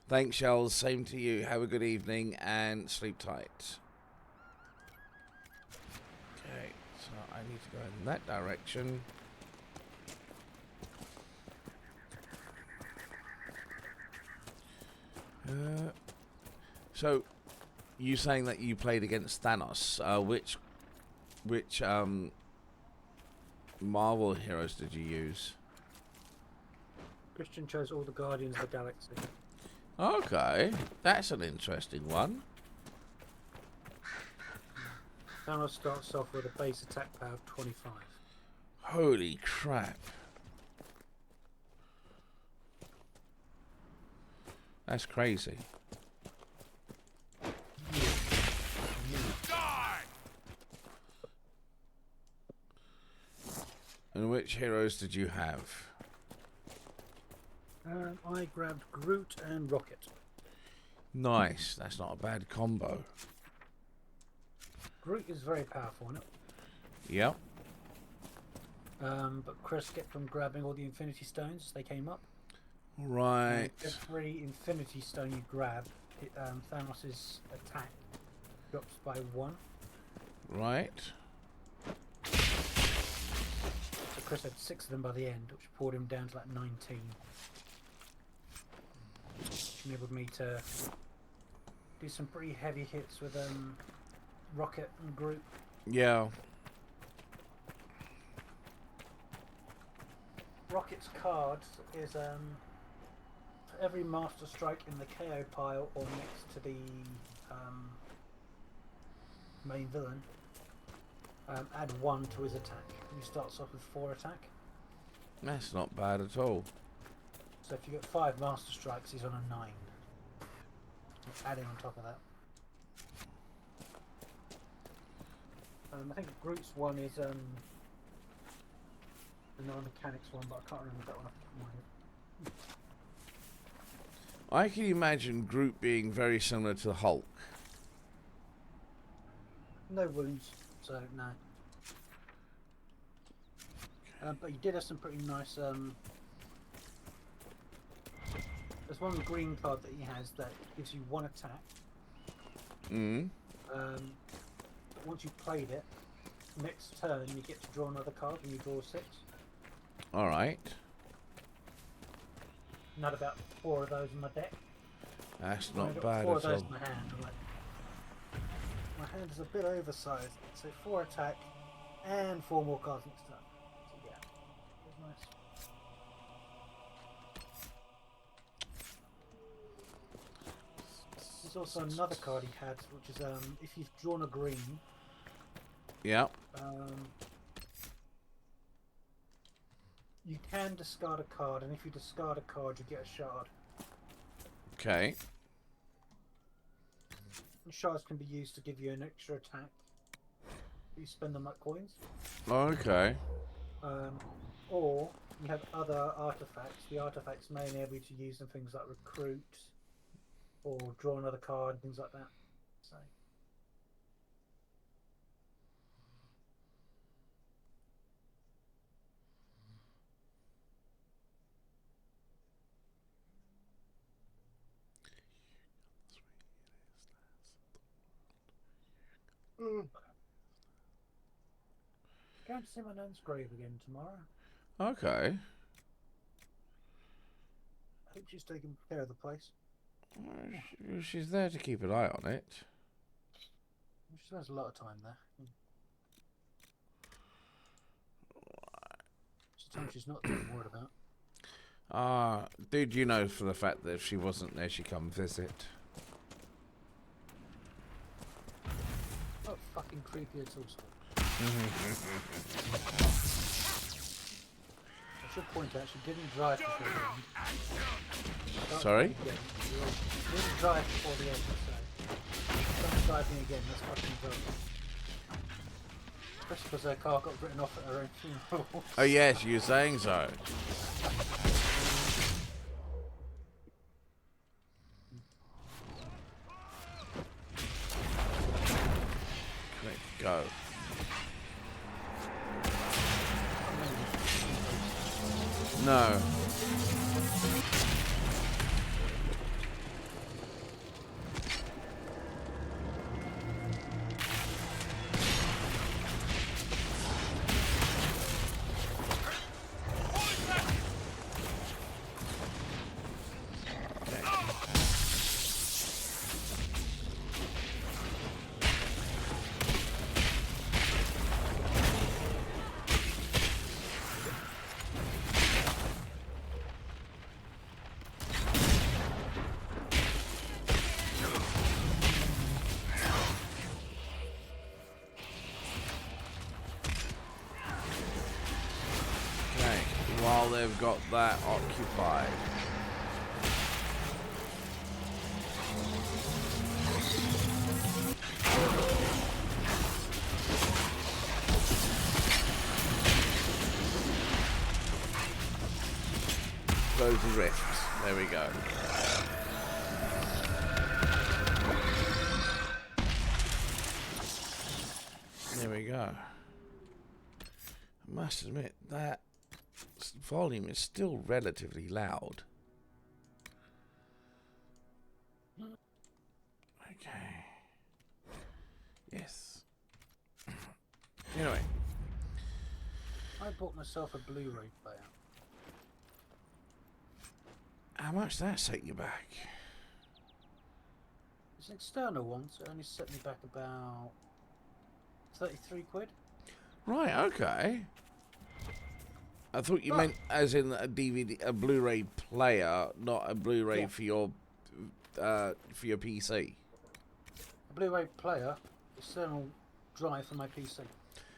Thanks, Shells. Same to you. Have a good evening and sleep tight. Okay, so I need to go in that direction. So, you saying that you played against Thanos? Which Marvel heroes did you use? Christian chose all the Guardians of the Galaxy. Okay, that's an interesting one. Thanos starts off with a base attack power of 25. Holy crap. That's crazy. And which heroes did you have? I grabbed Groot and Rocket. Nice. That's not a bad combo. Groot is very powerful in it. Yep. But Chris kept on grabbing all the Infinity Stones as they came up. Right. And every Infinity Stone you grab, Thanos' attack drops by 1. Right. So Chris had 6 of them by the end, which brought him down to like 19. Which enabled me to do some pretty heavy hits with Rocket and Groot. Yeah. Rocket's card is for every Master Strike in the KO pile or next to the main villain, add 1 to his attack. He starts off with 4 attack. That's not bad at all. So if you get 5 Master Strikes, he's on a 9. Adding on top of that. I think Groot's one is the non-mechanics one, but I can't remember that one off the top of my head. I can imagine Groot being very similar to the Hulk. No wounds, so no. But he did have some pretty nice. There's one green card that he has that gives you 1 attack. Once you've played it, next turn you get to draw another card and you draw 6. Alright. Not about 4 of those in my deck. That's When not I've got bad 4 at of those all. in my hand. I'm like, my hand is a bit oversized, so 4 attack and 4 more cards next turn. So yeah, it was nice. There's also another card he had, which is if you've drawn a green, Yep. you can discard a card, and if you discard a card, you get a shard. Okay. And shards can be used to give you an extra attack. You spend them like coins. Okay. Or you have other artifacts. The artifacts may enable you to use them things like recruit or draw another card, things like that. So going to see my nan's grave again tomorrow. Okay. I think she's taking care of the place. Well, she's there to keep an eye on it. She spends a lot of time there. Sometimes she's not too worried about. Dude, you know for the fact that if she wasn't there, she'd come visit. Not fucking creepy at all. I should point out she didn't drive before the end. Sorry? She didn't drive before the end, so don't drive me again, that's fucking gross. Especially because her car got written off at her own funeral. Oh yes, you were saying so. Let's go. No. they've got that occupied. Close the rifts. There we go. There we go. I must admit that volume is still relatively loud. Okay. Yes. Anyway. I bought myself a Blu-ray player. How much did that set you back? It's an external one, so it only set me back about 33 quid. Right, okay. I thought you meant as in a DVD, a Blu-ray player, not a Blu-ray for your PC. A Blu-ray player, external drive for my PC.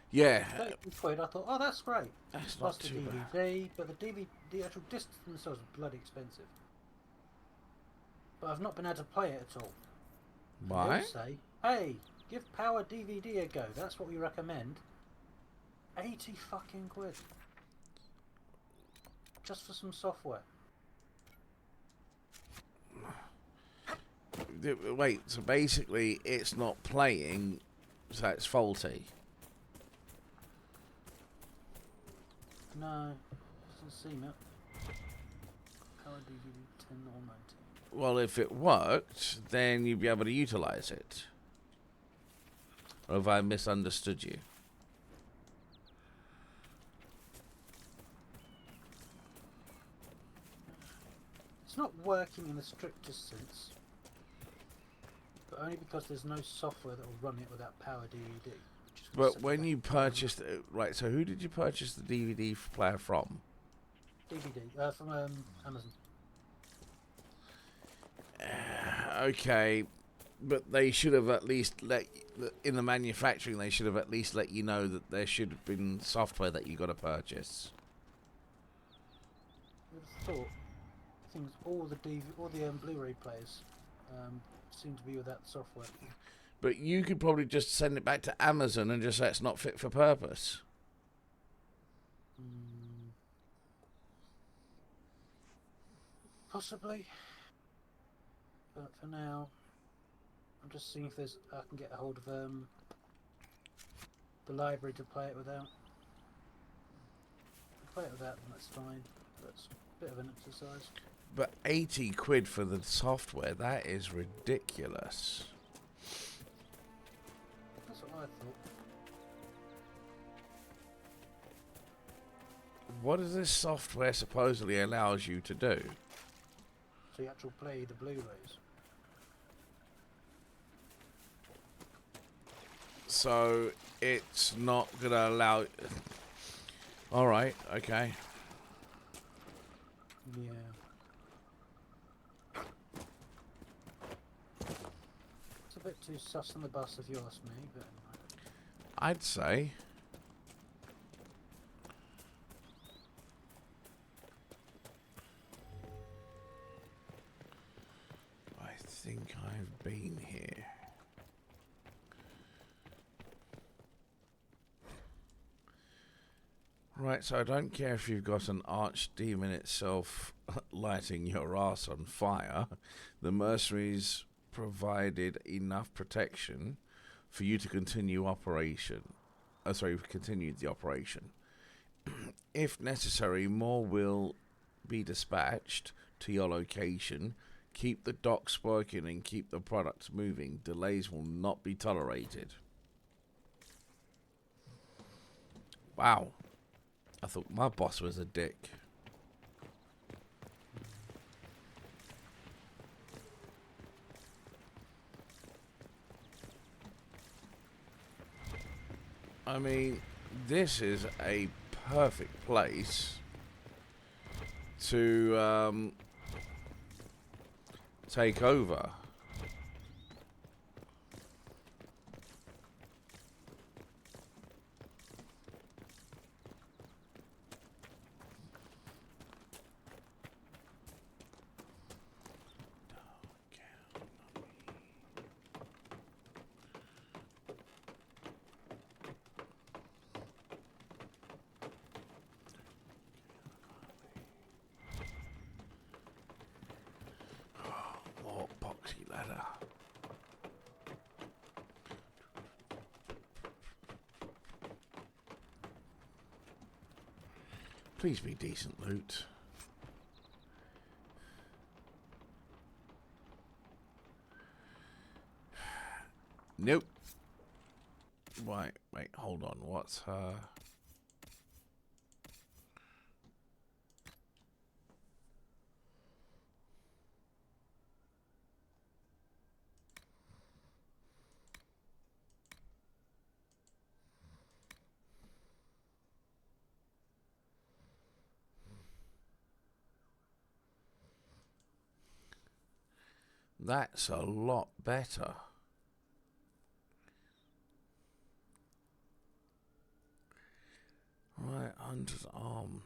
Yeah. 33 quid, I thought, oh, that's great. That's Plus not the too DVD, bad. but the actual discs themselves are bloody expensive. But I've not been able to play it at all. Why? They'll say, hey, give Power DVD a go. That's what we recommend. 80 fucking quid. Just for some software. Wait, so basically it's not playing, so it's faulty. No, doesn't seem it. Power DVD 10 or 19. Well, if it worked, then you'd be able to utilize it. Or have I misunderstood you? It's not working in the strictest sense. But only because there's no software that will run it without Power DVD. But when you purchased it, right, so who did you purchase the DVD player from? DVD, from Amazon. Okay, but they should have at least in the manufacturing, they should have at least let you know that there should have been software that you got to purchase. I would have thought things, all the Blu-ray players seem to be without software. But you could probably just send it back to Amazon and just say it's not fit for purpose. Possibly. But for now, I'm just seeing if I can get a hold of the library to play it without. Play it without them, that's fine. That's a bit of an exercise. But 80 quid for the software, that is ridiculous. That's what I thought. What does this software supposedly allows you to do? So you actually play the Blu-rays. So it's not going to allow... Alright, okay. Yeah. It's a bit too sus on the bus if you ask me, but anyway. I'd say. I think I've been here. Right, so I don't care if you've got an archdemon itself lighting your ass on fire. The mercenaries provided enough protection for you to continue continued the operation. If necessary, more will be dispatched to your location. Keep the docks working and keep the products moving. Delays will not be tolerated. Wow. I thought my boss was a dick. I mean, this is a perfect place to take over. Please be decent loot. Nope. Wait, hold on. What's her? That's a lot better. Right, Hunter's Arm.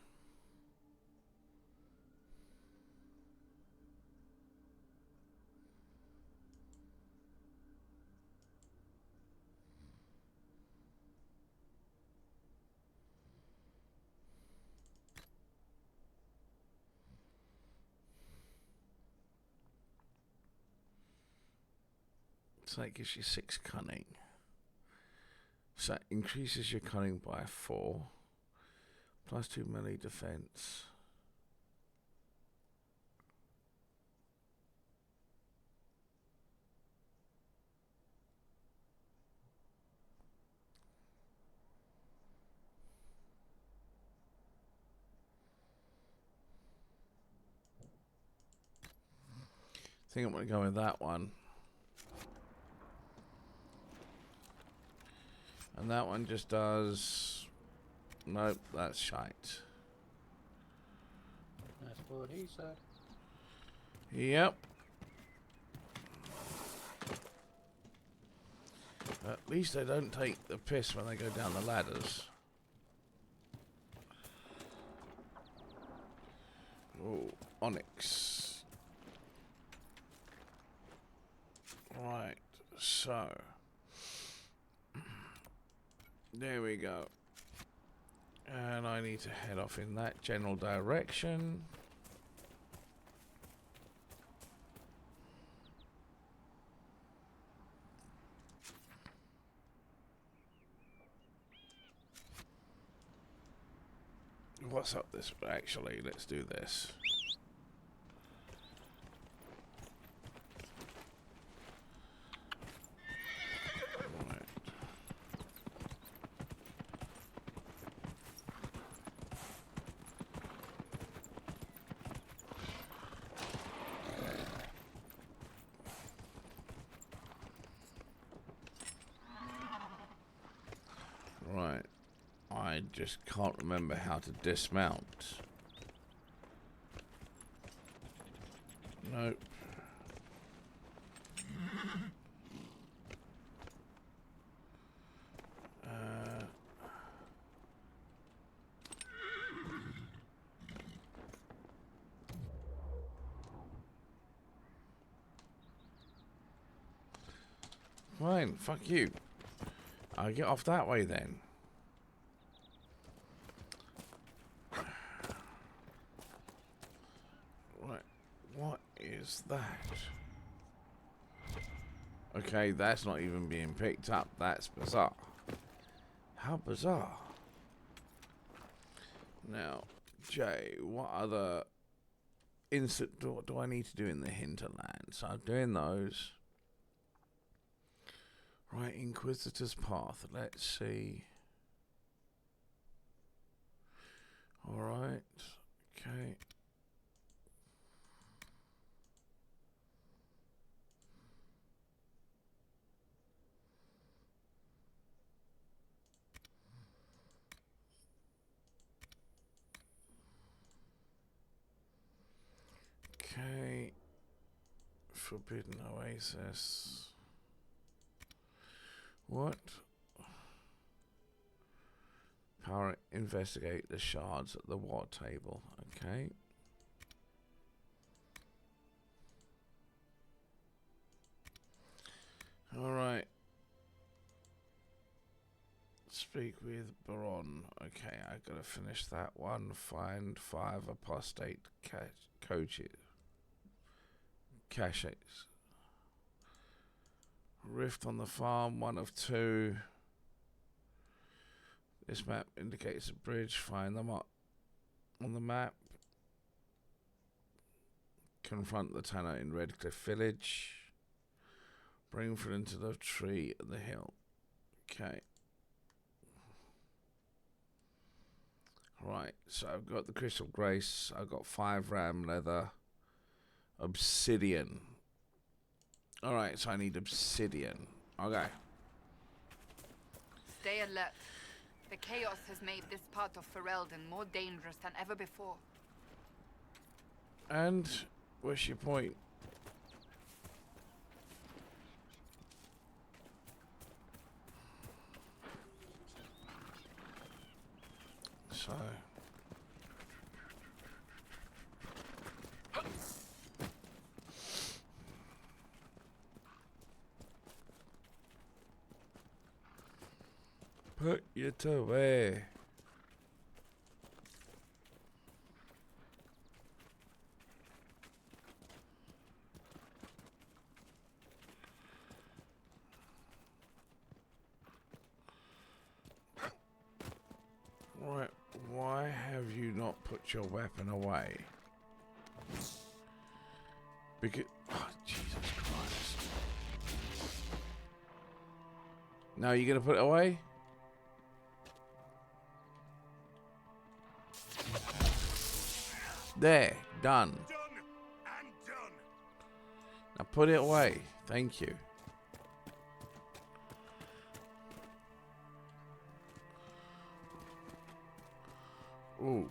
So that gives you 6 cunning. So that increases your cunning by 4. Plus 2 melee defense. I think I'm going to go with that one. And that one just does... Nope, that's shite. That's what he said. Yep. At least they don't take the piss when they go down the ladders. Oh, Onyx. Right, so... There we go. And I need to head off in that general direction. What's up this? Actually, let's do this. Right. Right. I just can't remember how to dismount. Nope. Fine, fuck you. I'll get off that way then. Right, what is that? Okay, that's not even being picked up. That's bizarre. How bizarre. Now, Jay, what other instant do I need to do in the hinterland? So I'm doing those. Right, Inquisitor's Path. Let's see. Alright. Okay. Okay. Forbidden Oasis. What? Power investigate the shards at the war table. Okay. Alright. Speak with Baron. Okay, I gotta finish that one. Find 5 apostate coaches. Caches. Rift on the farm, 1 of 2. This map indicates a bridge. Find them up. on the map. Confront the tenant in Redcliffe Village. Bring food into the tree at the hill. Okay. Right, so I've got the Crystal Grace. I've got 5 ram leather. Obsidian. Alright, so I need obsidian. Okay. Stay alert. The chaos has made this part of Ferelden more dangerous than ever before. And what's your point? So put it away. Right, why have you not put your weapon away? Because, oh, Jesus Christ. Now you're gonna put it away? There, done. Done and done. Now put it away. Thank you. Ooh.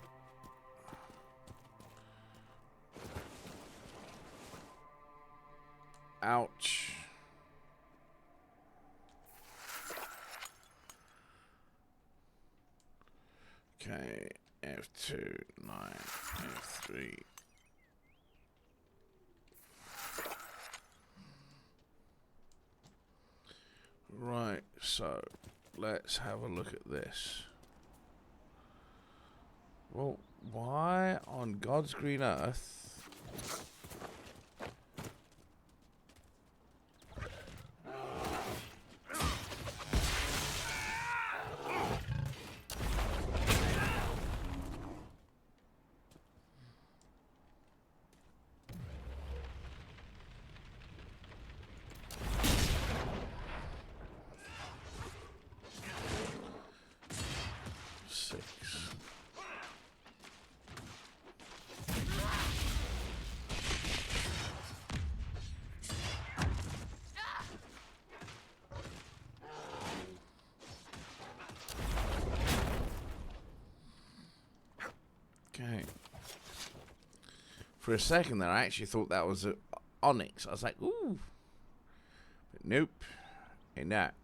Ouch. Okay, F2, 9, F3. Right, so let's have a look at this. Well, why on God's green earth? Okay. For a second there, I actually thought that was a onyx. I was like, ooh. But nope. Ain't that.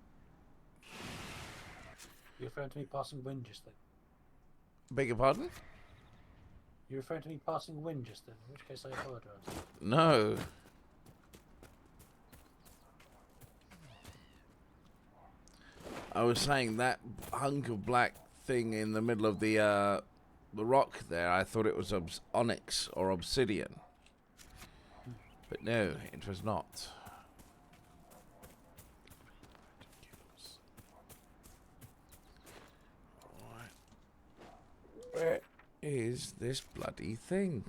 You're referring to me passing wind just then? Beg your pardon? You're referring to me passing wind just then, in which case I apologise. No. I was saying that hunk of black thing in the middle of the rock there, I thought it was onyx or obsidian. But no, it was not. Right. Where is this bloody thing?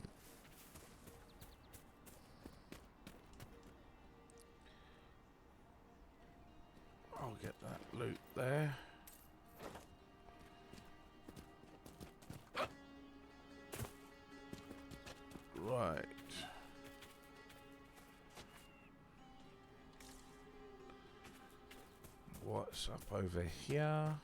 I'll get that loot there. Right. What's up over here?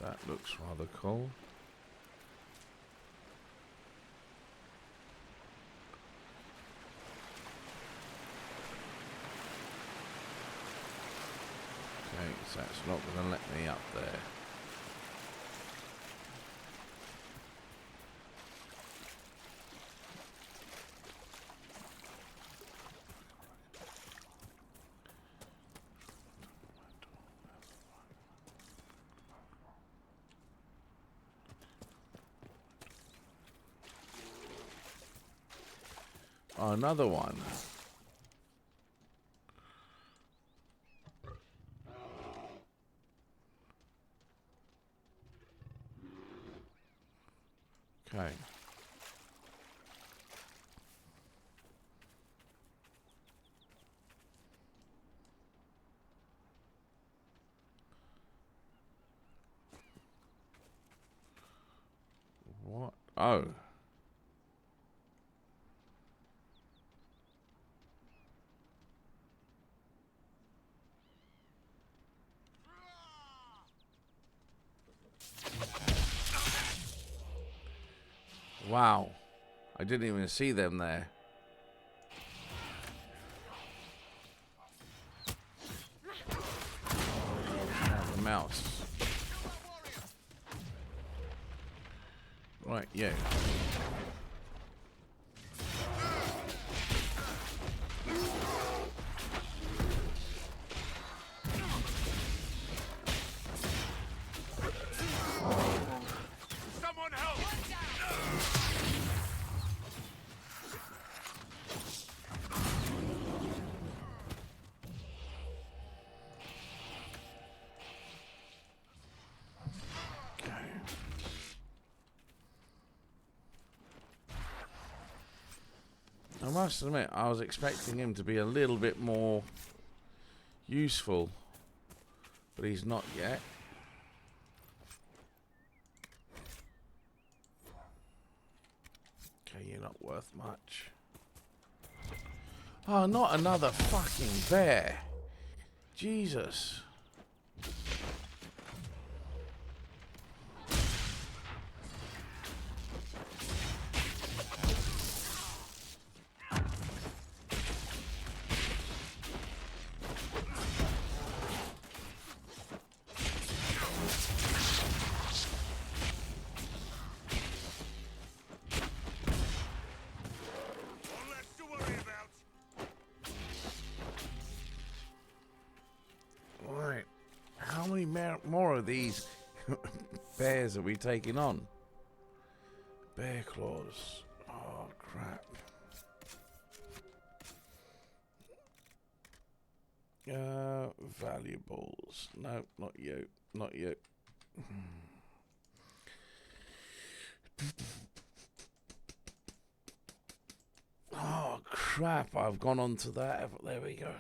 That looks rather cool. Okay, so that's not going to let me up there. Oh, another one. Okay. What? Oh. Wow. I didn't even see them there. The mouse. Right, yeah. Someone help! I must admit, I was expecting him to be a little bit more useful, but he's not yet. Okay, you're not worth much. Oh, not another fucking bear. Jesus. One less to worry about. Right. How many more of these bears are we taking on? Bear claws. Oh, crap. Valuables. No, not you. Not you. Oh, crap. I've gone on to that. There we go.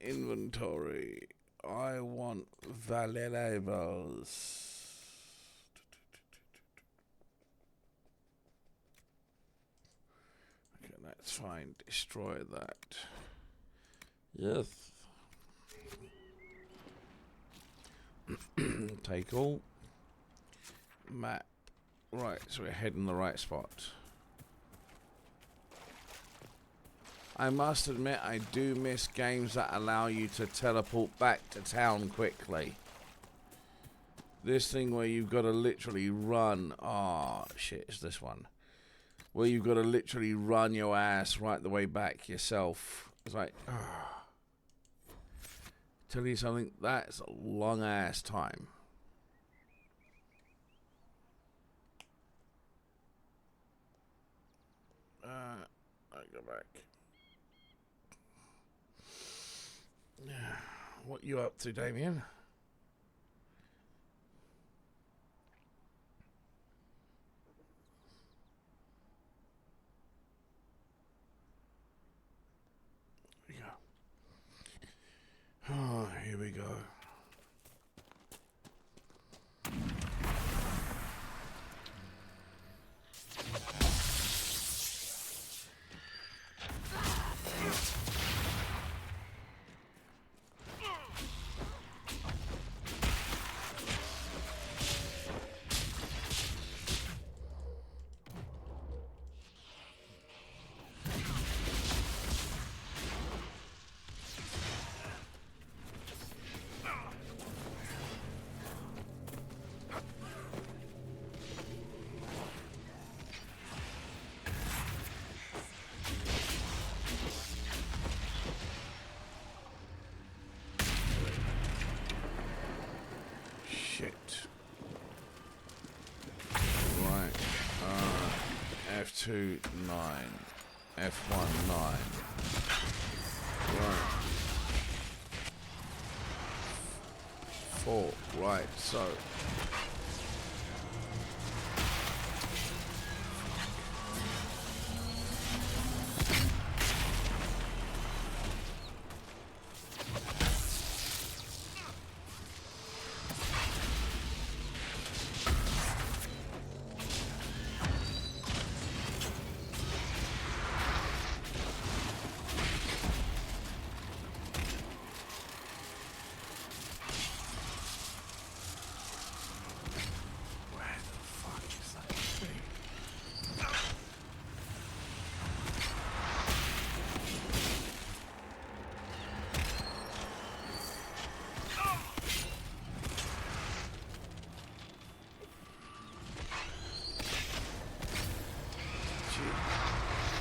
Inventory. I want valuables. Okay, that's fine. Destroy that. Yes. Take all. Map. Right, so we're heading the right spot. I must admit, I do miss games that allow you to teleport back to town quickly. This thing where you've got to literally run. Oh, shit, it's this one. Where you've got to literally run your ass right the way back yourself. It's like, tell you something, that's a long ass time. I go back. What you up to, Damien? Here we go. Oh, here we go. F2 9. F1 9. Right. 4. Right, so.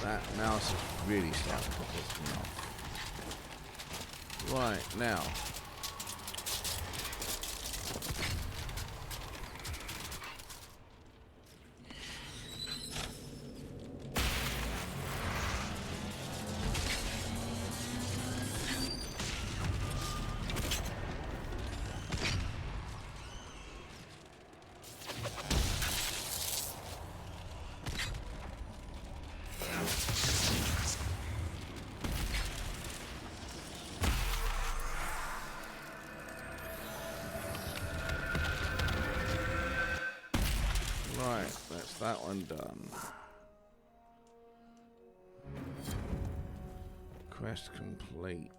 That mouse is really starting to piss me off. Right, now. Right, that's that one done. Quest complete.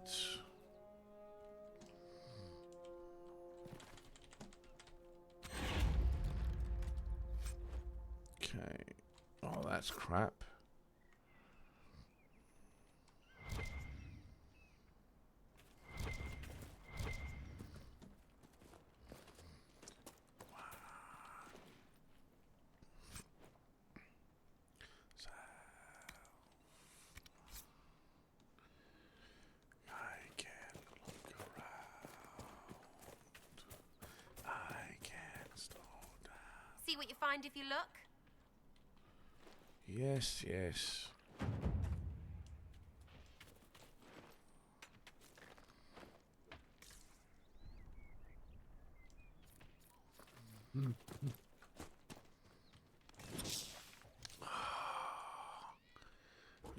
Okay. Oh, that's crap. See what you find if you look? Yes, yes.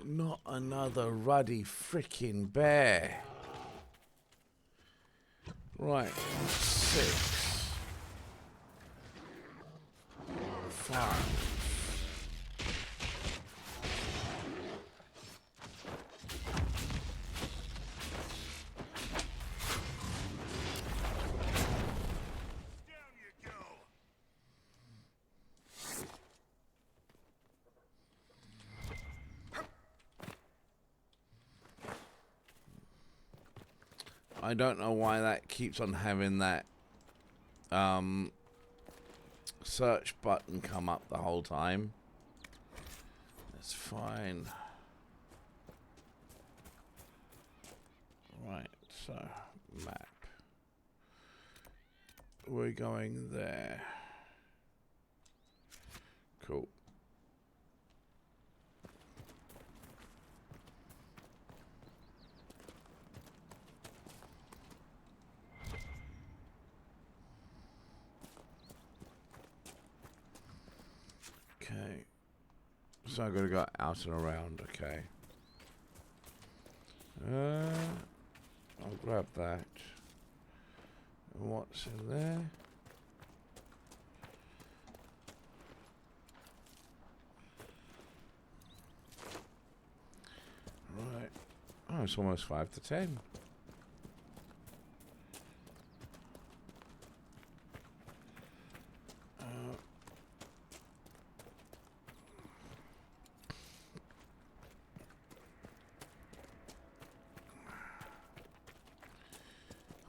Not another ruddy freaking bear. Right, 6. 5. I don't know why that keeps on having that search button come up the whole time. That's fine. Right, so map. We're going there. Cool. Okay, so I've got to go out and around. Okay, I'll grab that. And what's in there? Right. Oh, it's almost 5 to 10.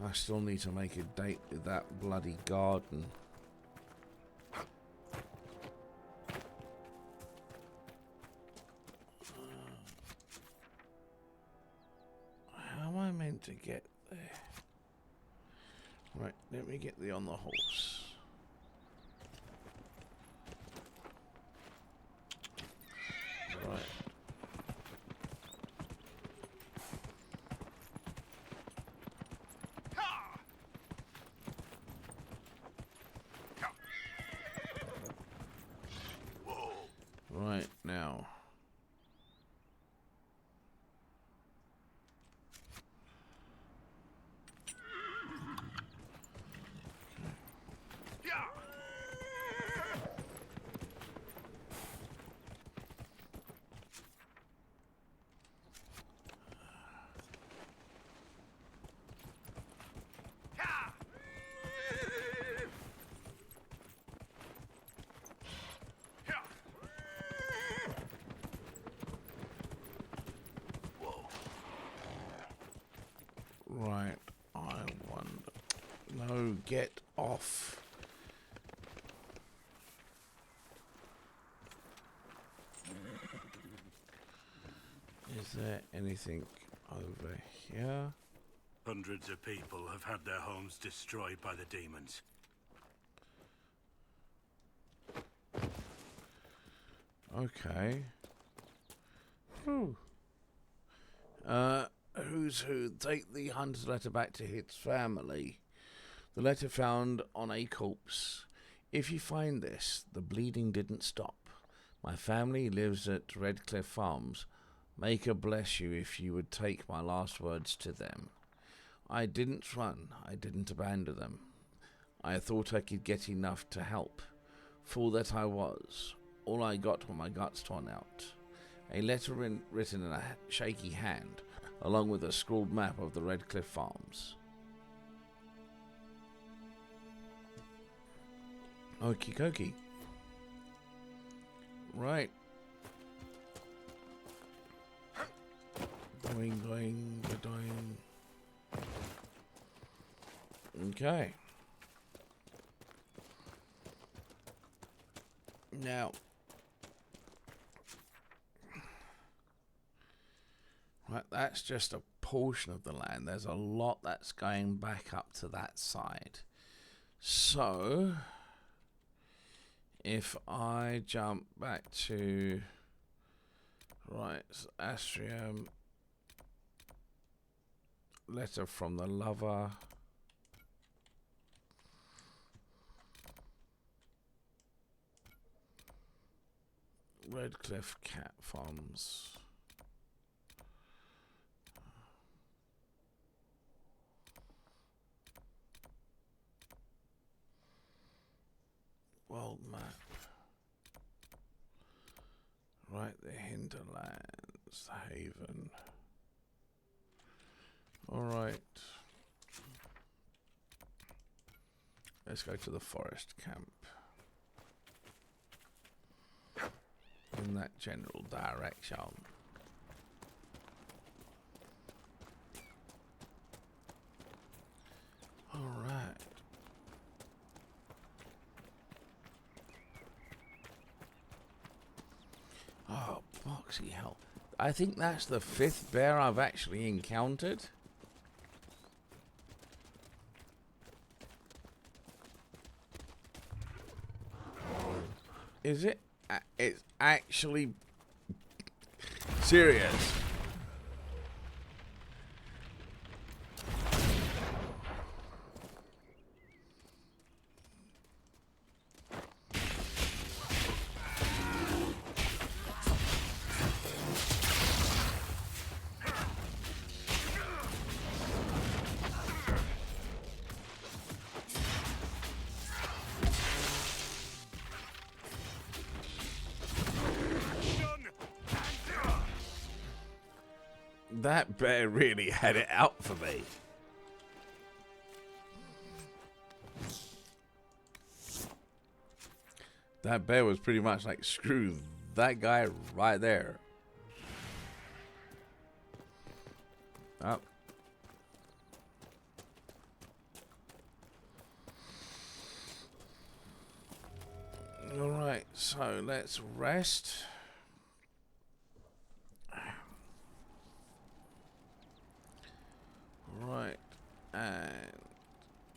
I still need to make a date with that bloody garden. How am I meant to get there? Right, let me get thee on the horse. Right, I wonder. No, get off. Is there anything over here? Hundreds of people have had their homes destroyed by the demons. Okay. Whew. Who's who? Take the hunter's letter back to his family. The letter found on a corpse. If you find this, the bleeding didn't stop. My family lives at Redcliffe Farms. Maker bless you if you would take my last words to them. I didn't run. I didn't abandon them. I thought I could get enough to help. Fool that I was. All I got were my guts torn out. A letter written in a shaky hand, along with a scrawled map of the Redcliffe Farms. Okie dokie. Right. Going, going, going. Okay. Now, right, that's just a portion of the land. There's a lot that's going back up to that side. So, if I jump back to, right, Astrium, letter from the lover. Redcliffe Cat Farms. World map. Right, the hinterlands, the haven. Alright. Let's go to the forest camp. In that general direction. Alright. Oh, boxy hell. I think that's the 5th bear I've actually encountered. Is it? It's actually serious. That bear really had it out for me. That bear was pretty much like, screw that guy right there. Up. Alright, so let's rest. Right, and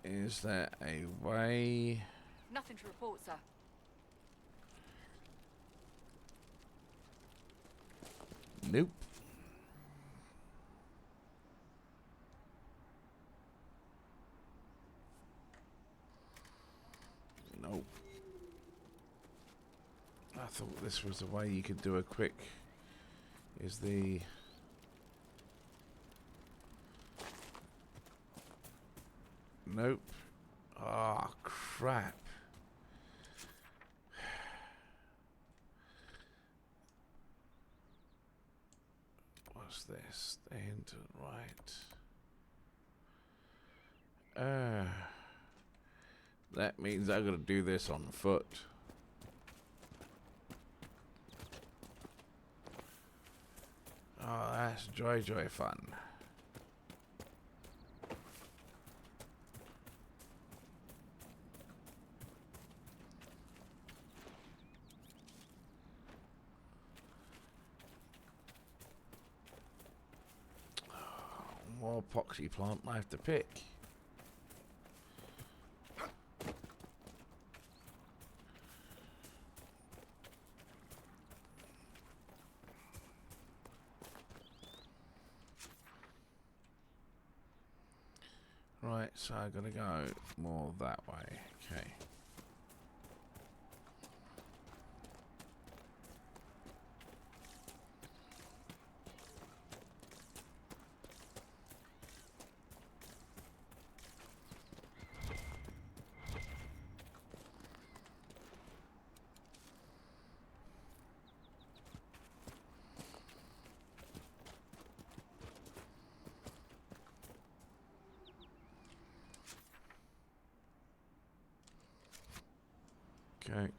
is there a way? Nothing to report, sir. Nope. Nope. I thought this was a way you could do a quick. Is the. Nope. Ah, crap. What's this? The hint, right. That means I'm gonna do this on foot. Oh, that's joy fun. more epoxy plant knife to pick. Right, so I gotta go more that way. Okay. Okay.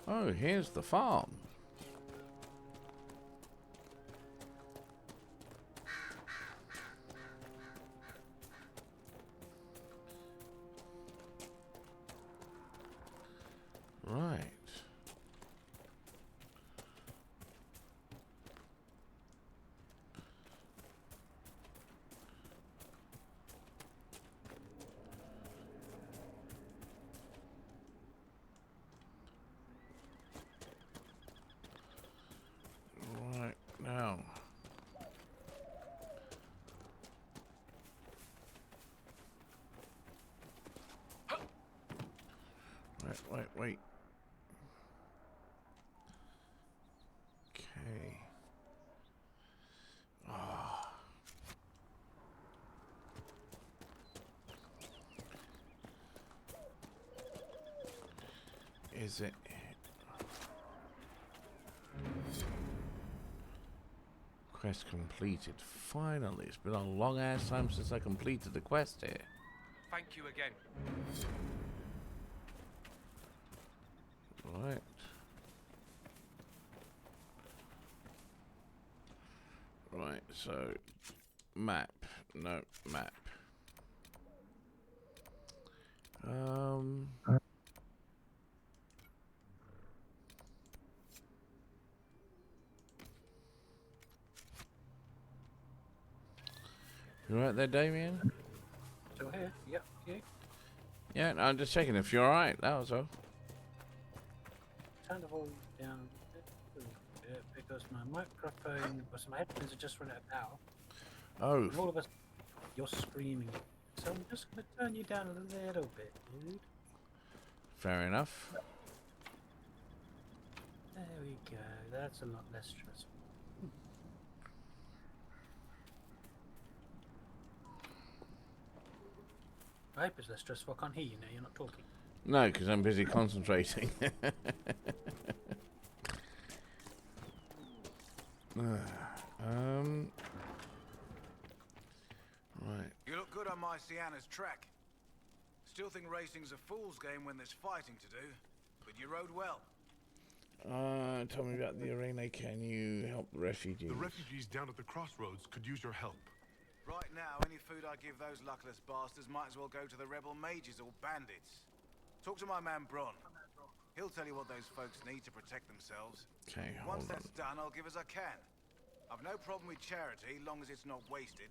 Oh, here's the farm. Right. Right now. Wait. Okay. Ah. Is it? Quest completed. Finally, it's been a long ass time since I completed the quest here. Thank you again. Right. Right, so map. No, map. You right there, Damien? Still here? Yep, you. Yeah, no, I'm just checking if you're alright, that was all. Turn the volume down a little bit because my microphone, or my headphones are just running out of power. Oh, And all of us, you're screaming. So I'm just going to turn you down a little bit, dude. fair enough. There we go. That's a lot less stressful. I hope it's less stressful. I can't hear you now. You're not talking. No, because I'm busy concentrating. Right. You look good on my Sienna's track. Still think racing's a fool's game when there's fighting to do, but you rode well. Tell me about the arena. Can you help the refugees? The refugees down at the crossroads could use your help. Right now, any food I give those luckless bastards might as well go to the rebel mages or bandits. Talk to my man Bron. He'll tell you what those folks need to protect themselves. Okay, Once hold that's done, I'll give as I can. I've no problem with charity, long as it's not wasted.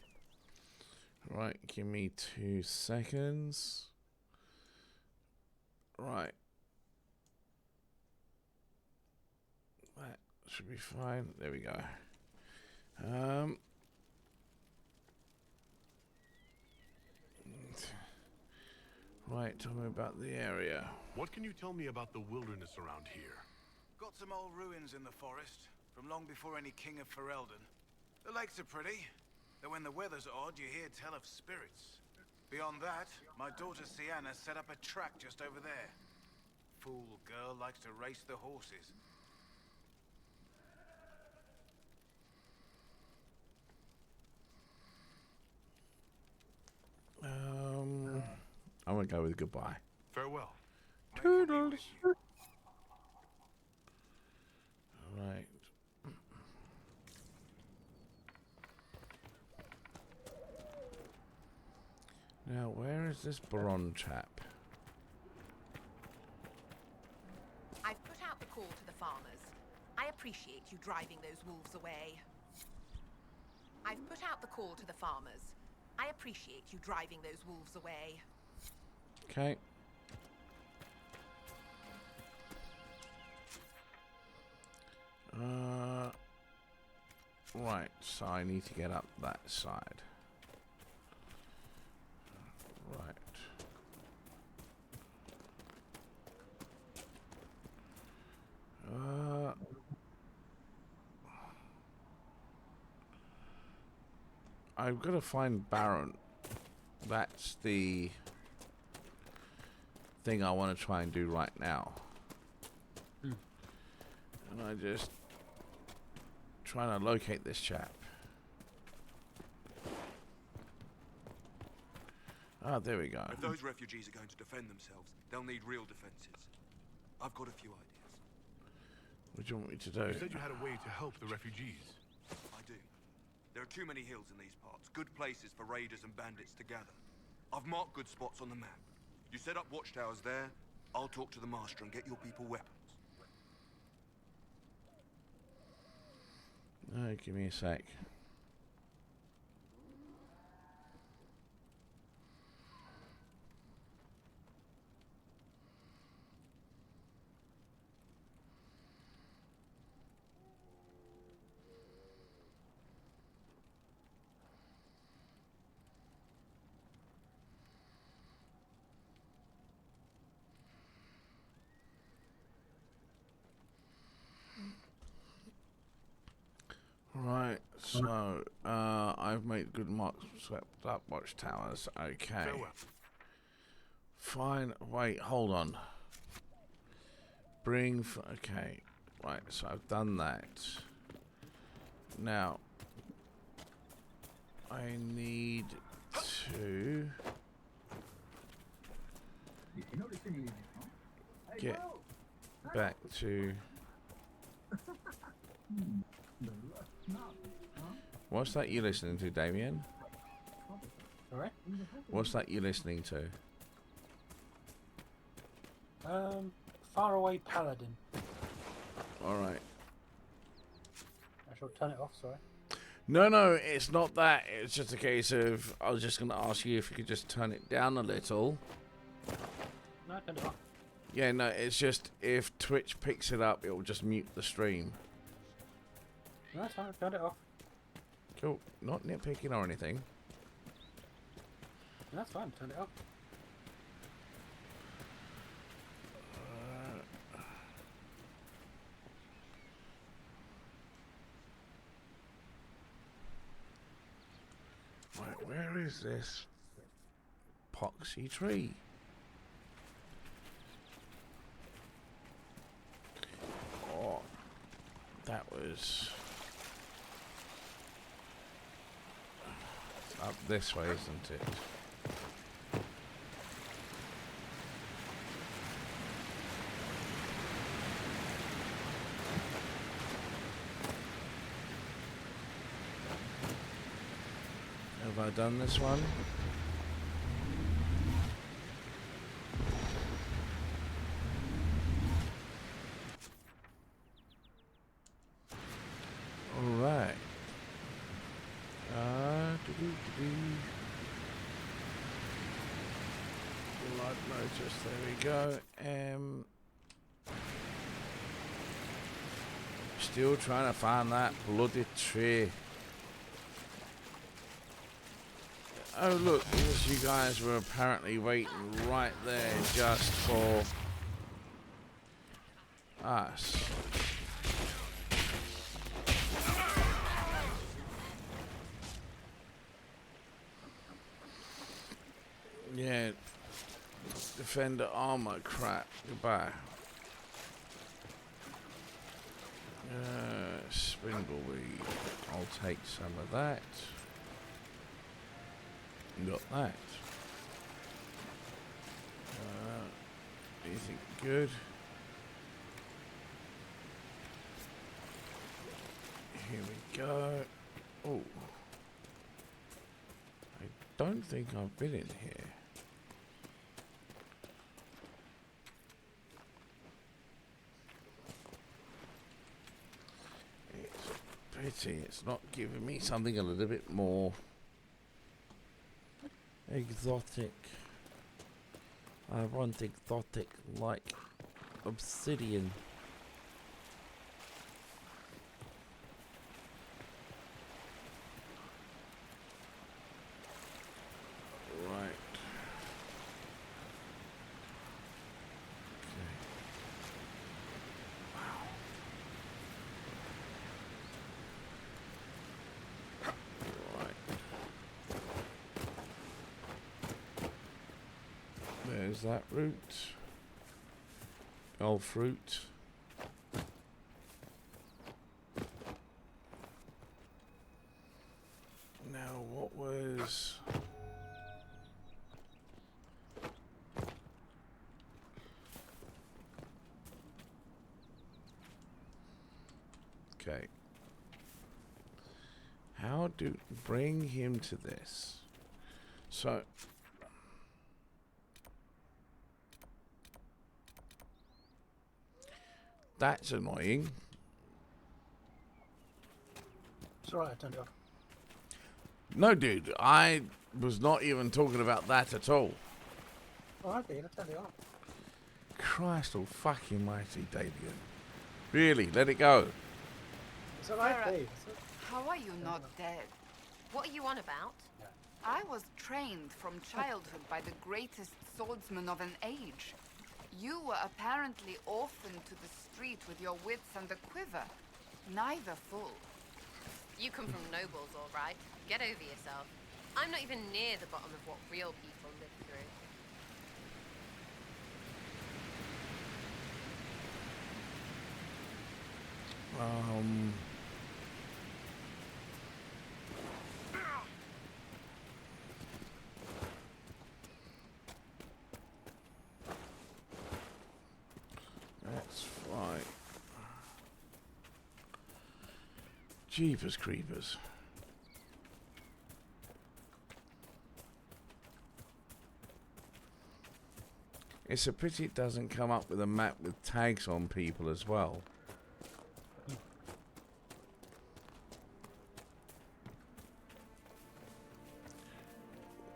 on. Right, give me 2 seconds. Right. That should be fine. There we go. Right, tell me about the area. What can you tell me about the wilderness around here? Got some old ruins in the forest, from long before any king of Ferelden. The lakes are pretty, though when the weather's odd, you hear tell of spirits. Beyond that, my daughter Sienna set up a track just over there. Fool girl likes to race the horses. I'm gonna go with goodbye. Toodles. Right. Now, where is this Baron chap? I've put out the call to the farmers. I appreciate you driving those wolves away. I've put out the call to the farmers. I appreciate you driving those wolves away. Okay. Right, so I need to get up that side. Right. I've got to find Baron. That's the thing I want to try and do right now. And I just trying to locate this chap. Ah, there we go. If those refugees are going to defend themselves, they'll need real defenses. I've got a few ideas. What do you want me to do? You said you had a way to help the refugees. I do. There are too many hills in these parts, good places for raiders and bandits to gather. I've marked good spots on the map. You set up watchtowers there, I'll talk to the master and get your people weapons. No, give me a sec. Right, so I've made good marks, swept up watchtowers. Okay. Farewell. Fine. Wait, hold on. Okay. Right, so I've done that. Now, I need to get back to... What's that you listening to, Damien? Alright. What's that you listening to? Faraway Paladin. Alright. I shall turn it off, sorry. No, it's not that. It's just a case of... I was just going to ask you if you could just turn it down a little. No, I turned it off. Yeah, no, it's just if Twitch picks it up, it will just mute the stream. No, it's fine, I turned it off. Cool. Not nitpicking or anything. No, that's fine, turned it off. Right, where is this poxy tree? Oh, that was up this way, isn't it? Have I done this one? Alright. Blood notice, there we go. Still trying to find that bloody tree. Oh look, because you guys were apparently waiting right there just for us. Yeah, defender armor crap, goodbye. Spindleweed, I'll take some of that. Got that. anything good. Here we go. Oh. I don't think I've been in here. It's a pity it's not giving me something a little bit more exotic. I want exotic like obsidian. Right. Okay. Wow. Right. There's that route. Old fruit. Now, what was... Okay. How do... Bring him to this. So... That's annoying. It's alright, I turned it off. No, dude, I was not even talking about that at all. Oh, I did, I turned it off. Christ fucking mighty, Davian. Really, let it go. It's alright, Sarah, Dave. how are you not dead? What are you on about? I was trained from childhood by the greatest swordsman of an age. You were apparently orphaned to the street with your wits and a quiver. Neither full. You come from nobles, all right. Get over yourself. I'm not even near the bottom of what real people live through. That's fine. Jeepers creepers. It's a pity it doesn't come up with a map with tags on people as well.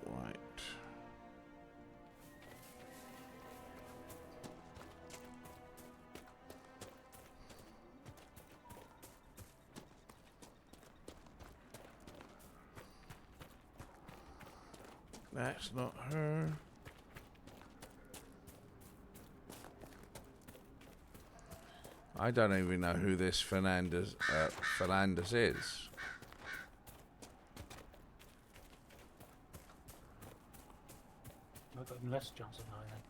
Right. That's not her. I don't even know who this Fernandez is. I've got less chance of knowing that.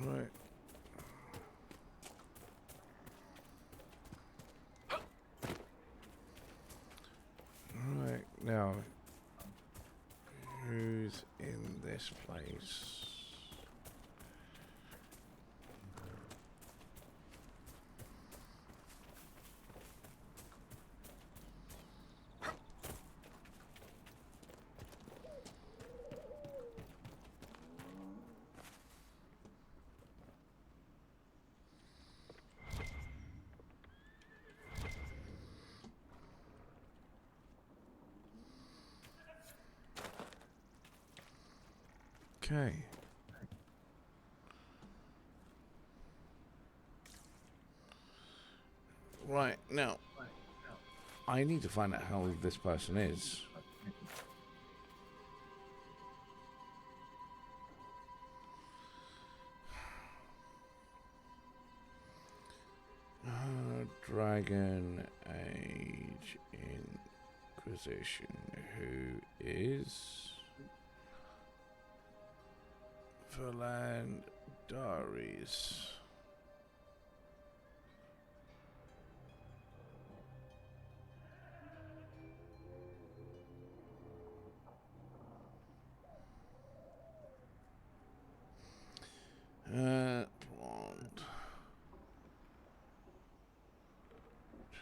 Right. Right, now, who's in this place? Okay. Right, now, I need to find out how old this person is. Dragon Age Inquisition. Who is Verland Diaries?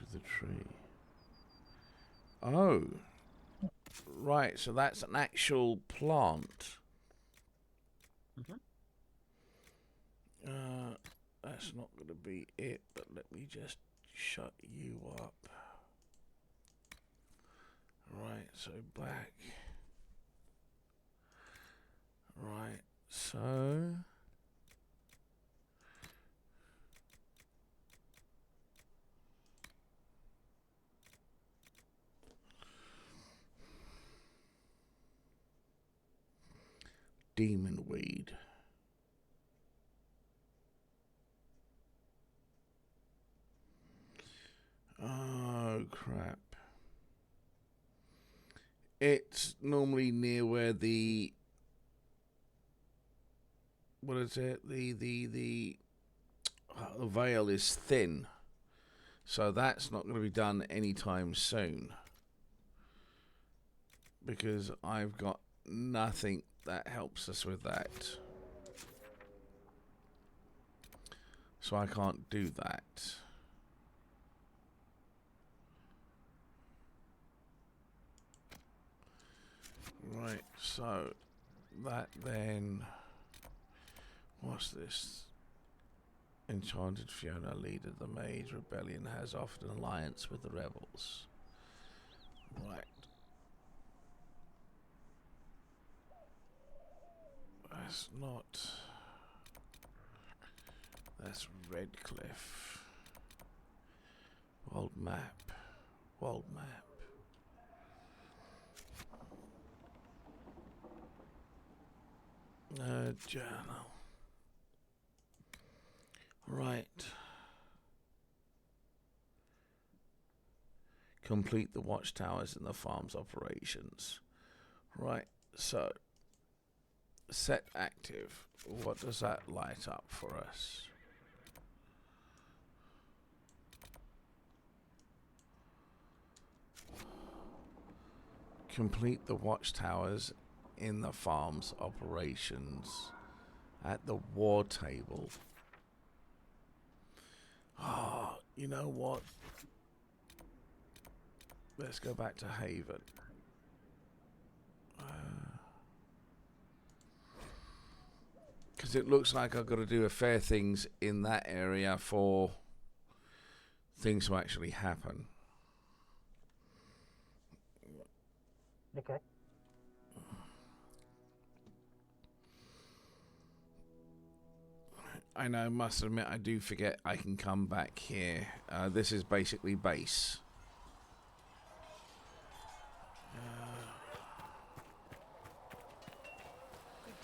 of the tree. Oh. Right, so that's an actual plant. That's not going to be it, but let me just shut you up. Right, so back. Right, so... demon weed. Oh, crap. It's normally near where the... What is it? The veil is thin. So that's not going to be done anytime soon. Because I've got nothing that helps us with that. So I can't do that. Right, so that then... What's this? Enchanted Fiona, leader of the Mage Rebellion, has offered an alliance with the rebels. Right. That's not... That's Redcliffe. World map. World map. Journal. Right. Complete the watchtowers in the farm's operations. Right, so set active. What does that light up for us? Complete the watchtowers in the farm's operations at the war table. Oh, you know what? Let's go back to Haven. Because it looks like I've got to do a fair things in that area for things to actually happen. Okay. I know, must admit, I do forget I can come back here. This is basically base.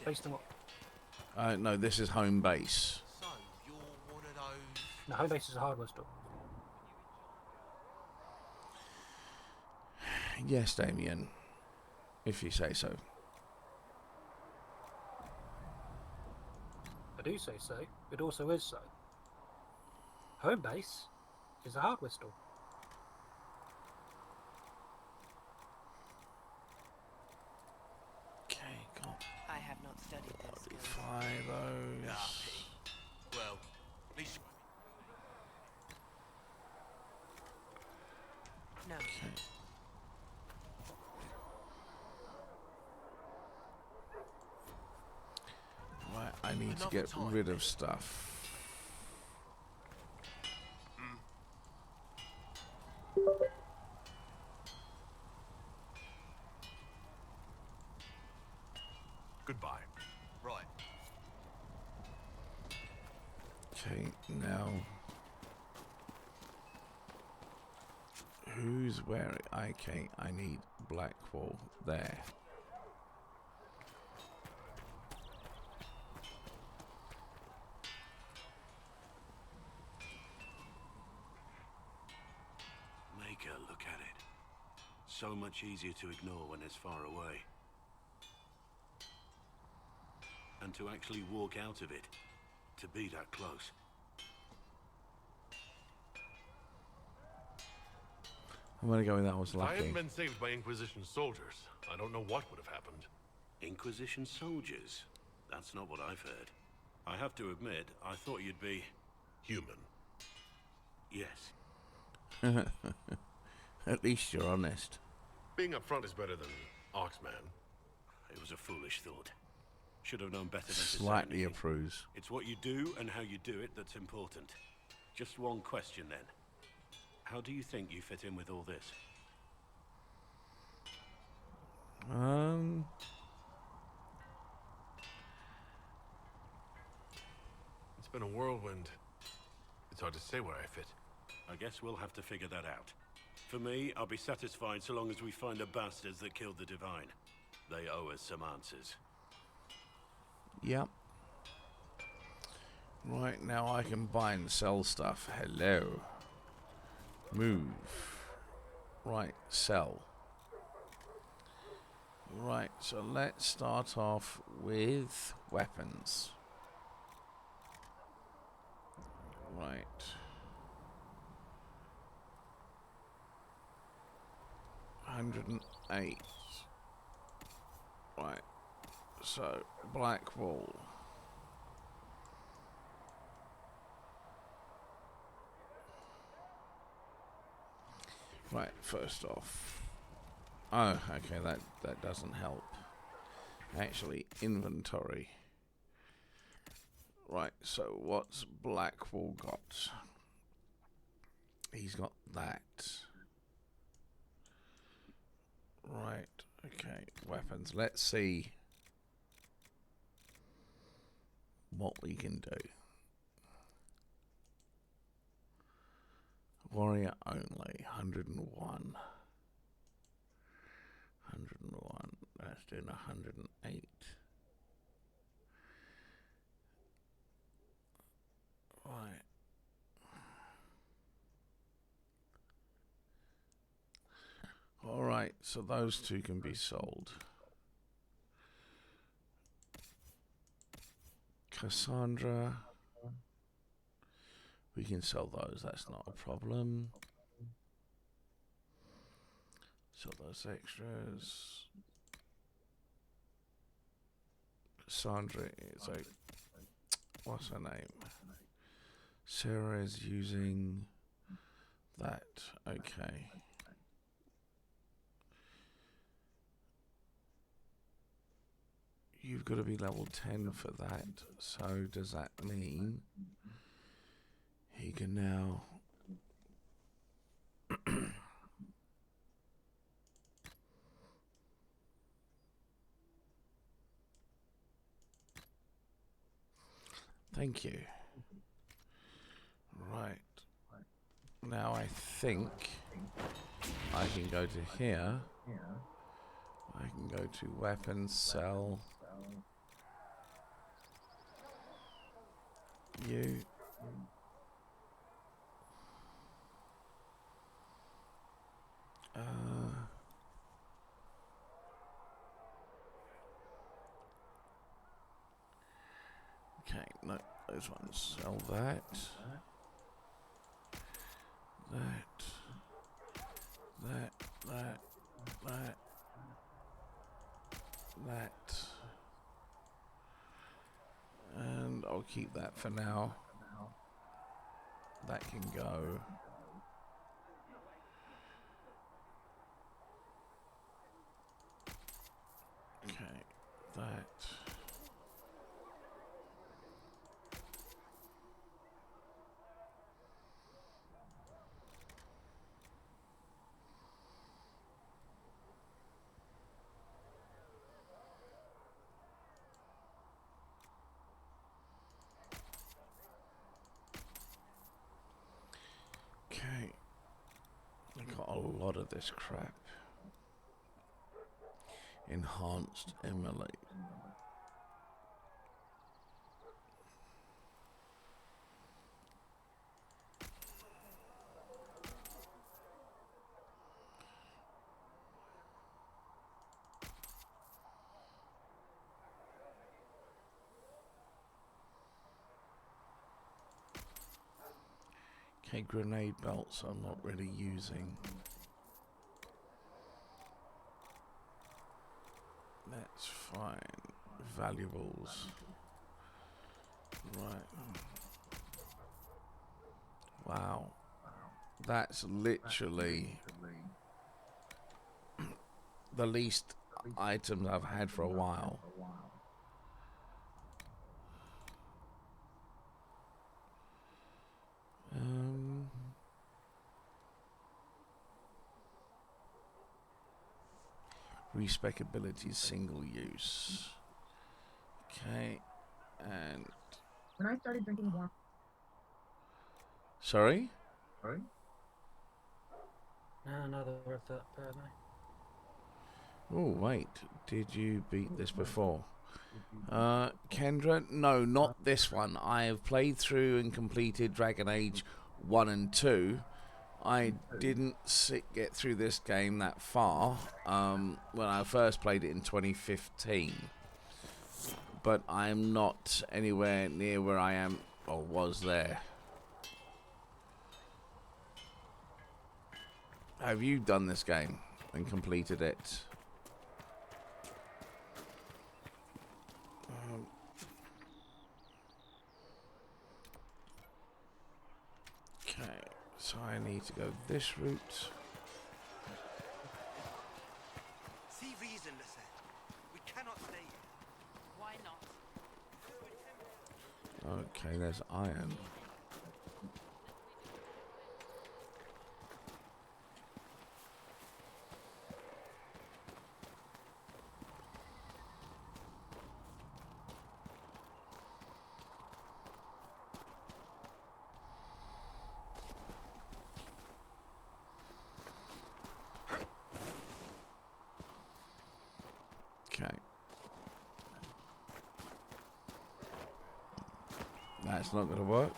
Based on what? No, this is home base. So, you're one of those... No, home base is a hardware store. Yes, Damien. If you say so. I do say so. It also is so. Home base is a hardware store. Okay, got I have not studied those skills. 5 those. Well, at least... No. Okay. Right, I need to get rid of stuff. Goodbye. Right. Okay, now who's wearing? Okay, I need Blackwall there. Make her look at it. So much easier to ignore when it's far away. And to actually walk out of it, to be that close. I'm gonna go with that was If I lucky. hadn't been saved by Inquisition soldiers, I don't know what would have happened. Inquisition soldiers? That's not what I've heard. I have to admit, I thought you'd be... Human. Yes. At least you're honest. Being upfront is better than Oxman. It was a foolish thought. Should have known better than to say Slightly anything. approves. It's what you do and how you do it that's important. Just one question then. How do you think you fit in with all this? It's been a whirlwind. It's hard to say where I fit. I guess we'll have to figure that out. For me, I'll be satisfied so long as we find the bastards that killed the Divine. They owe us some answers. Yep. Right, now I can buy and sell stuff. Hello. Move. Right, sell. Right, so let's start off with weapons. Right. $108. Right. So, black wool. Right, first off. Oh, okay, that doesn't help. Actually, inventory. Right, so what's Blackwall got? He's got that. Right, okay, weapons. Let's see what we can do. Warrior only, 101. 101. That's doing 108. Right. Alright, so those two can be sold. Cassandra. We can sell those, that's not a problem. Sell those extras. Cassandra is a... What's her name? Sarah is using that. Okay. You've got to be level 10 for that. So does that mean he can now... Thank you. Right. Now I think I can go to here. I can go to weapons, sell. You. Okay, no, those ones. Sell that. That. And I'll keep that for now. That can go. Okay, that. Okay, I got a lot of this crap. Enhanced Emily. Okay, grenade belts I'm not really using. That's fine. Valuables. Right. Wow. That's literally the least items I've had for a while. Respec abilities, single use. Okay, and When I started drinking warm. sorry. No, they're at that pair now. Oh wait, did you beat this before? Kendra, no, not this one. I have played through and completed Dragon Age 1 and 2. I didn't get through this game that far when I first played it in 2015. But I'm not anywhere near where I am or was there. Have you done this game and completed it? Okay, so I need to go this route. See reason, Lisette. We cannot stay here. Why not? Okay, there's iron. Okay. That's not going to work.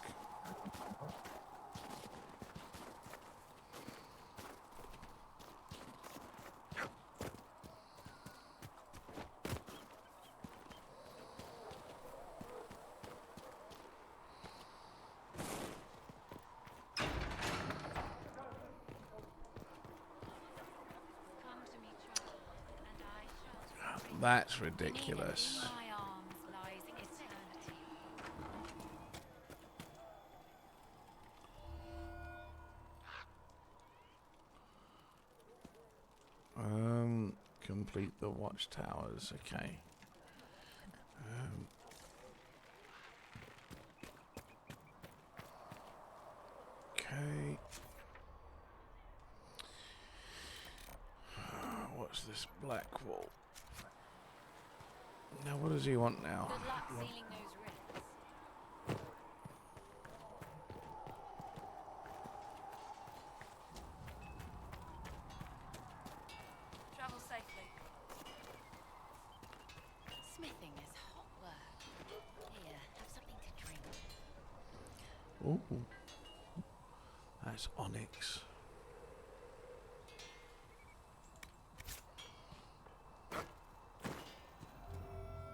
That's ridiculous. My arms lies eternity. Complete the watchtowers. Okay. Okay. What's this black wall? Now, what does he want now? Good luck sealing those rifts. Travel safely. Smithing is hot work. Here, have something to drink. Ooh. That's onyx.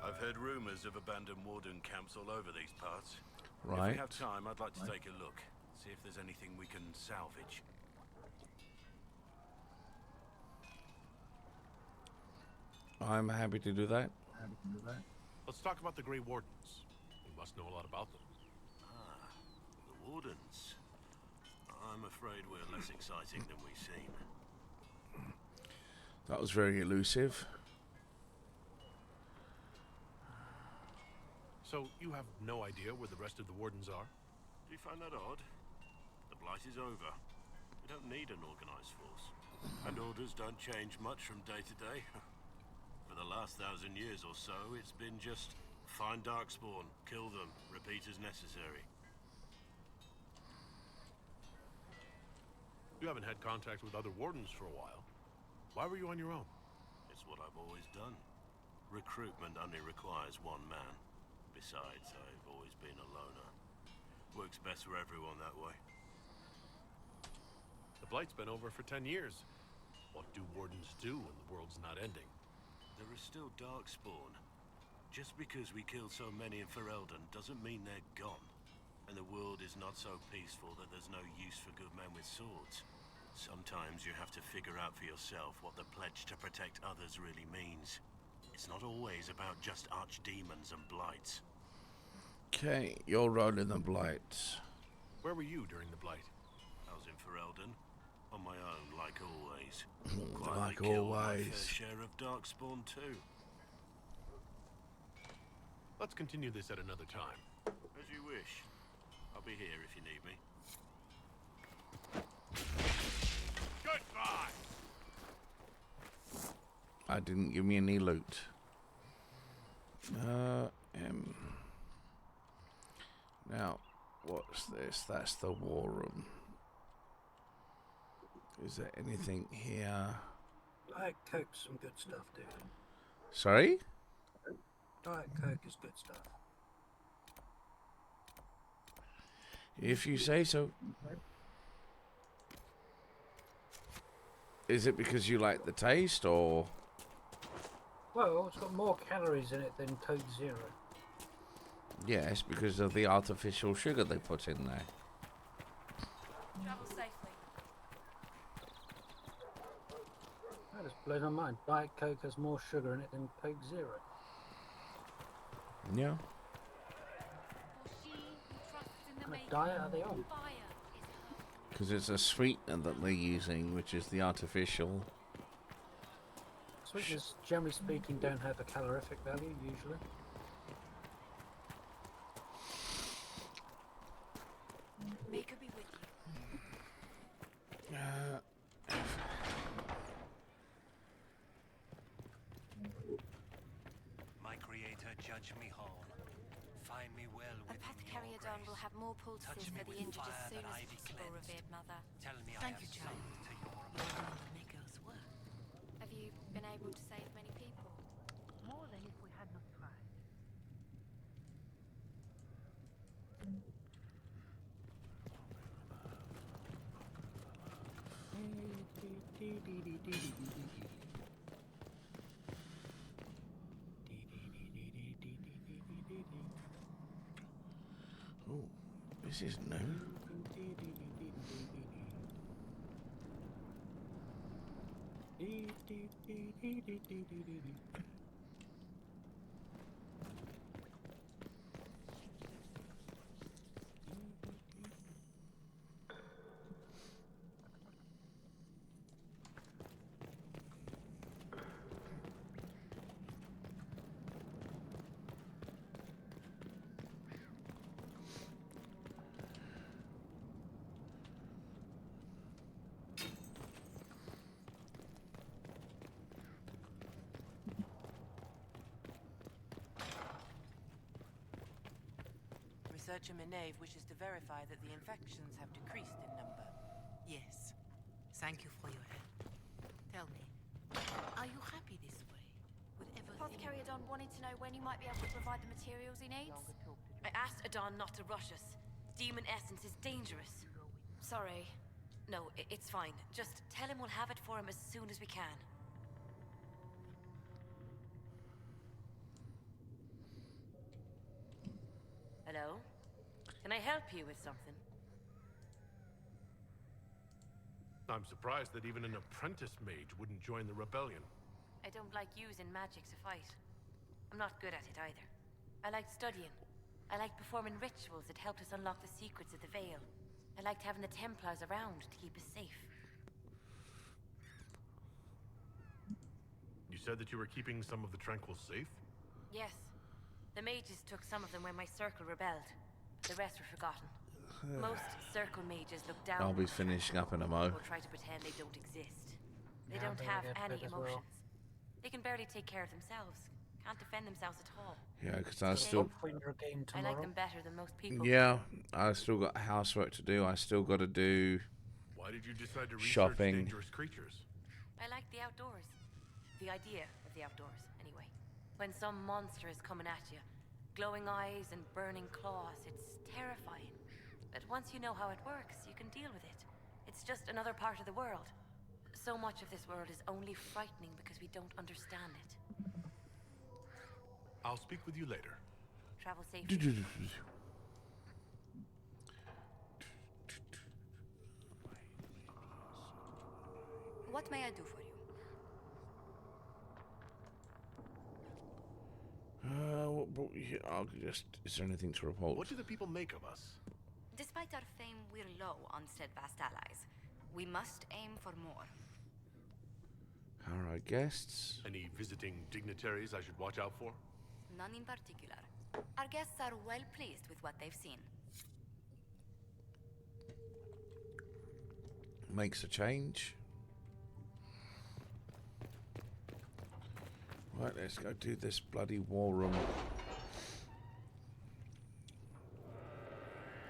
I've heard rumors of abandoned warden camps all over these parts. If Right. we have time, I'd like to take a look. See if there's anything we can salvage. I'm happy to do that. Let's talk about the Grey Wardens. You must know a lot about them. Ah, the wardens. I'm afraid we're less exciting than we seem. That was very elusive. So, you have no idea where the rest of the wardens are? Do you find that odd? The blight is over. We don't need an organized force. And orders don't change much from day to day. For the last 1,000 years or so, it's been just find Darkspawn, kill them, repeat as necessary. You haven't had contact with other wardens for a while. Why were you on your own? It's what I've always done. Recruitment only requires one man. Besides, I've always been a loner. Works best for everyone that way. The Blight's been over for 10 years. What do wardens do when the world's not ending? There is still Darkspawn. Just because we killed so many in Ferelden doesn't mean they're gone. And the world is not so peaceful that there's no use for good men with swords. Sometimes you have to figure out for yourself what the pledge to protect others really means. It's not always about just archdemons and blights. Okay, you're rolling the blights. Where were you during the Blight? I was in Ferelden, on my own, like always. Like Quietly killed my always. fair share of darkspawn too. Let's continue this at another time. As you wish. I'll be here if you need me. Goodbye! I didn't give me any loot. Now, what's this? That's the war room. Is there anything here? Diet Coke's some good stuff, dude. Sorry? Diet Coke is good stuff. If you say so. Is it because you like the taste, or? Well, it's got more calories in it than Coke Zero. Yes, because of the artificial sugar they put in there. Travel safely. That just blows my mind. Diet Coke has more sugar in it than Coke Zero. Yeah. What kind of diet are they on? Because it's a sweetener that they're using, which is the artificial. Sweeteners, generally speaking, don't have a calorific value, usually. May could be with you. My creator, judge me whole. Find me well The within your Pathcariodon will grace. have more poultices Touch me for the with injured as fire soon that as I be possible, cleansed. revered mother. Tell me Thank I you, have child. served to your Maker's work. Have you been able to save many people? More than if we had not tried. Oh, this is new. Researcher Minave wishes to verify that the infections have decreased in number. Yes. Thank you for your help. Tell me, are you happy this way? With everything? Pathcariodon wanted to know when you might be able to provide the materials he needs. I asked Adon not to rush us. Demon essence is dangerous. Sorry. No, it's fine. Just tell him we'll have it for him as soon as we can. Hello? Can I help you with something? I'm surprised that even an apprentice mage wouldn't join the rebellion. I don't like using magic to fight. I'm not good at it either. I like studying. I like performing rituals that helped us unlock the secrets of the Veil. I liked having the Templars around to keep us safe. You said that you were keeping some of the Tranquil safe? Yes. The mages took some of them when my circle rebelled. The rest were forgotten. Most circle mages look down I'll be on the finishing up in a mo. or try to pretend they don't exist. They Yeah, don't I'm have very any good as well. emotions. They can barely take care of themselves. Can't defend themselves at all. Yeah, because I still. When you're game I like tomorrow. them better than most people. Yeah, I still got housework to do. I still got to do Why did you decide to research shopping. dangerous creatures? I like the outdoors. The idea of the outdoors, anyway. When some monster is coming at you, glowing eyes and burning claws, it's terrifying. But once you know how it works, you can deal with it. It's just another part of the world. So much of this world is only frightening because we don't understand it. I'll speak with you later. Travel safely. What may I do for you? What brought you here? I'll just. Is there anything to report? What do the people make of us? Despite our fame, we're low on steadfast allies. We must aim for more. How are our guests? Any visiting dignitaries I should watch out for? None in particular. Our guests are well pleased with what they've seen. Makes a change. Right, let's go do this bloody war room.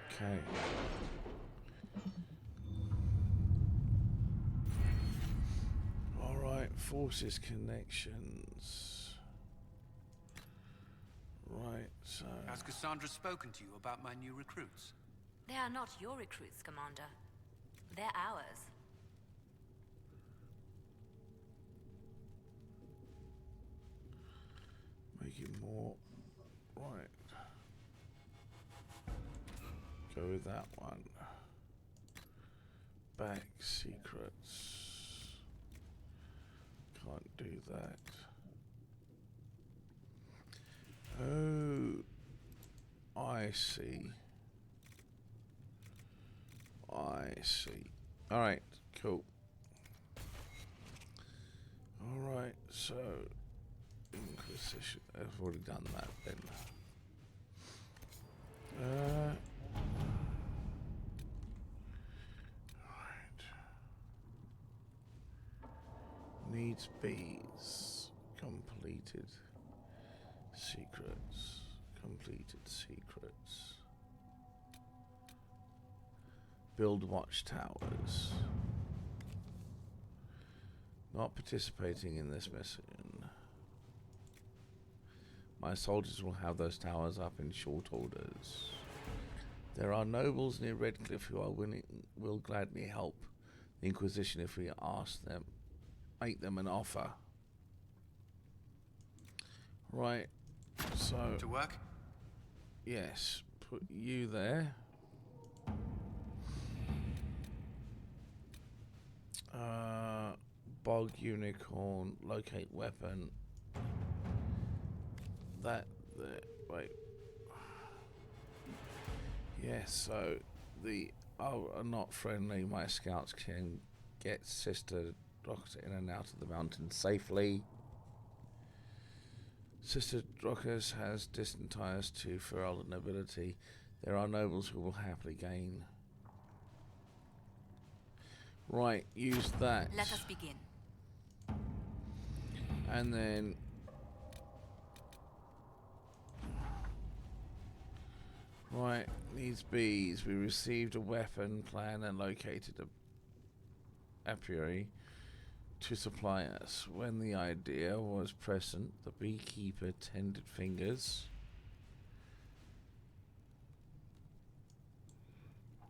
Okay. Alright, forces connections. Right, so... Has Cassandra spoken to you about my new recruits? They are not your recruits, Commander. They're ours. Make it more... Right. Go with that one. Back secrets. Can't do that. Oh, I see. I see. Alright, cool. Alright, so Inquisition. I've already done that then. Right. Needs bees. Completed secrets. Completed secrets. Build watchtowers. Not participating in this mission. My soldiers will have those towers up in short orders. There are nobles near Redcliffe who are will gladly help the Inquisition if we ask them, make them an offer. Right, so... To work? Yes, put you there. Bog Unicorn, locate weapon. That there, wait. Yes, so the are not friendly. My scouts can get Sister Doctor in and out of the mountain safely. Sister Drockus has distant ties to Ferelden nobility. There are nobles who will happily gain. Right, use that. Let us begin. And then... Right, needs bees. We received a weapon plan and located a apiary to supply us. When the idea was present, the beekeeper tended fingers.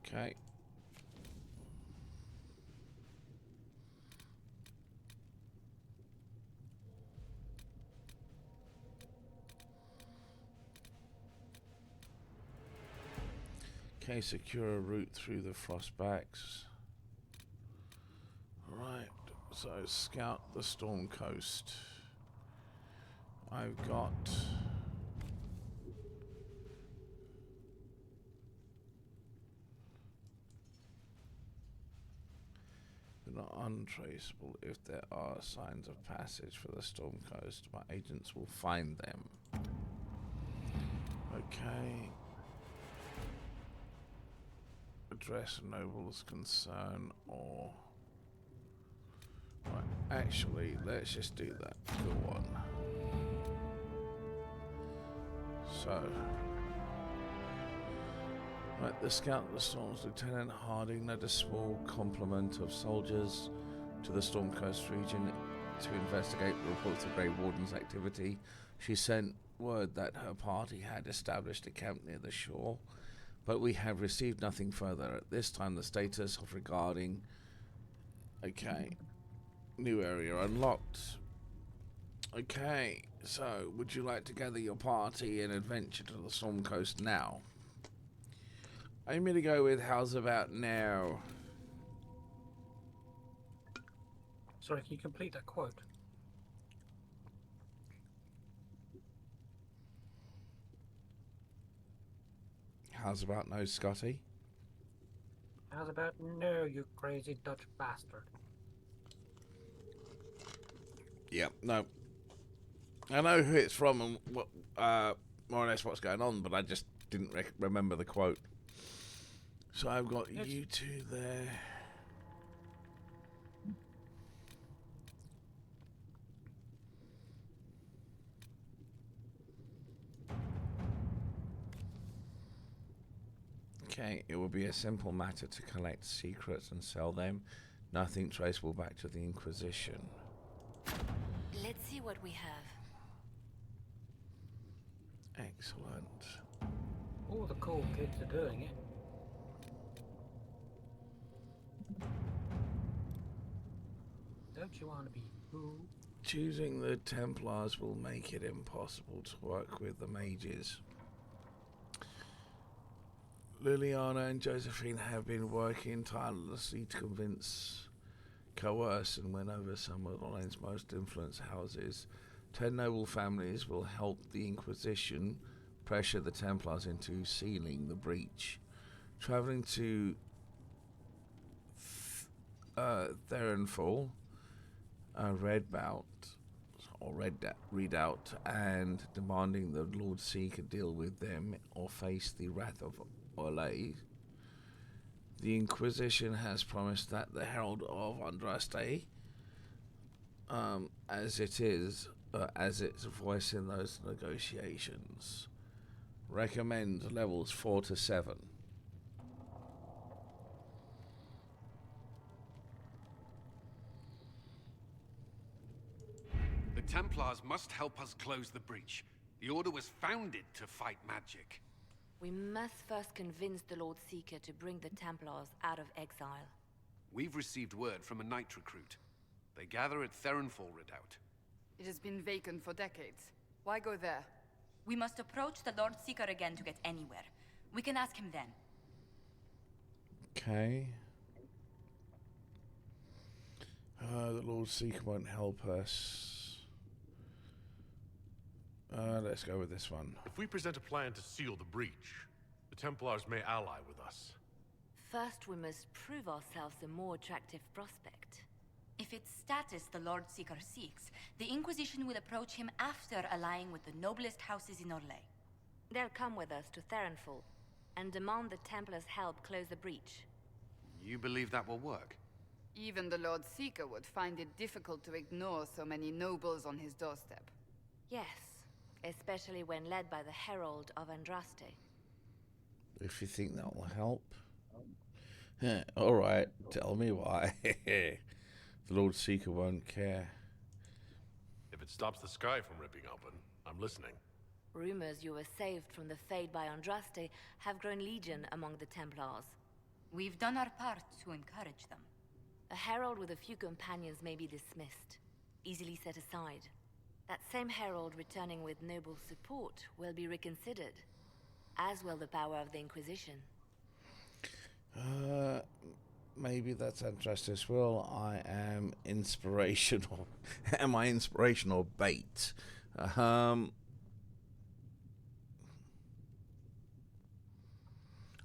Okay. Okay, secure a route through the frostbacks. Right, so scout the storm coast. I've got... They're not untraceable. If there are signs of passage for the storm coast, my agents will find them. Okay. Address a noble's concern or... Right, actually, let's just do that. Go on. So... Right, the Scout of the Storms, Lieutenant Harding led a small complement of soldiers to the Storm Coast region to investigate the reports of Grey Warden's activity. She sent word that her party had established a camp near the shore, but we have received nothing further. At this time, the status of regarding... Okay. New area unlocked. Okay, so would you like to gather your party and adventure to the Storm Coast now? I'm going to go with how's about now. Sorry, can you complete that quote? How's about no, Scotty? How's about no, you crazy Dutch bastard? Yeah, no. I know who it's from and what, more or less what's going on, but I just didn't remember the quote. So I've got you two there. Okay, it will be a simple matter to collect secrets and sell them. Nothing traceable back to the Inquisition. Let's see what we have. Excellent. All the cool kids are doing it. Don't you want to be cool? Choosing the Templars will make it impossible to work with the mages. Liliana and Josephine have been working tirelessly to coerce and win over some of the land's most influential houses. 10 noble families will help the Inquisition pressure the Templars into sealing the breach. Traveling to Therenfall, Redoubt, and demanding the Lord Seeker deal with them or face the wrath of Orlais. The Inquisition has promised that the Herald of Andraste, as its voice in those negotiations. Recommend levels 4 to 7. The Templars must help us close the breach. The Order was founded to fight magic. We must first convince the Lord Seeker to bring the Templars out of exile. We've received word from a knight recruit. They gather at Therenfall Redoubt. It has been vacant for decades. Why go there? We must approach the Lord Seeker again to get anywhere. We can ask him then. Okay. The Lord Seeker won't help us. Let's go with this one. If we present a plan to seal the breach, the Templars may ally with us. First, we must prove ourselves a more attractive prospect. If it's status the Lord Seeker seeks, the Inquisition will approach him after allying with the noblest houses in Orlais. They'll come with us to Therenfall and demand the Templars' help close the breach. You believe that will work? Even the Lord Seeker would find it difficult to ignore so many nobles on his doorstep. Yes, especially when led by the Herald of Andraste. If you think that will help. Alright, tell me why. The Lord Seeker won't care. If it stops the sky from ripping open, I'm listening. Rumors you were saved from the fate by Andraste have grown legion among the Templars. We've done our part to encourage them. A herald with a few companions may be dismissed, easily set aside. That same herald returning with noble support will be reconsidered, as will the power of the Inquisition. Maybe that's Andraste's will. I am inspirational. Am I inspirational bait? I'm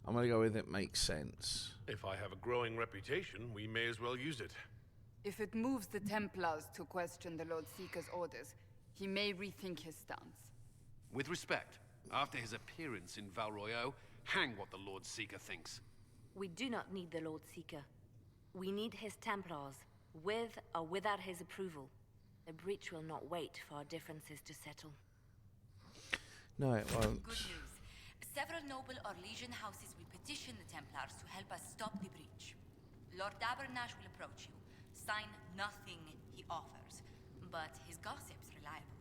gonna go with it makes sense. If I have a growing reputation, we may as well use it. If it moves the Templars to question the Lord Seeker's orders, he may rethink his stance. With respect, after his appearance in Val Royeaux, hang what the Lord Seeker thinks. We do not need the Lord Seeker. We need his Templars, with or without his approval. The breach will not wait for our differences to settle. No, it won't. Good news. Several noble Orlesian houses will petition the Templars to help us stop the breach. Lord Dabernash will approach you. Sign nothing he offers, but his gossip's reliable.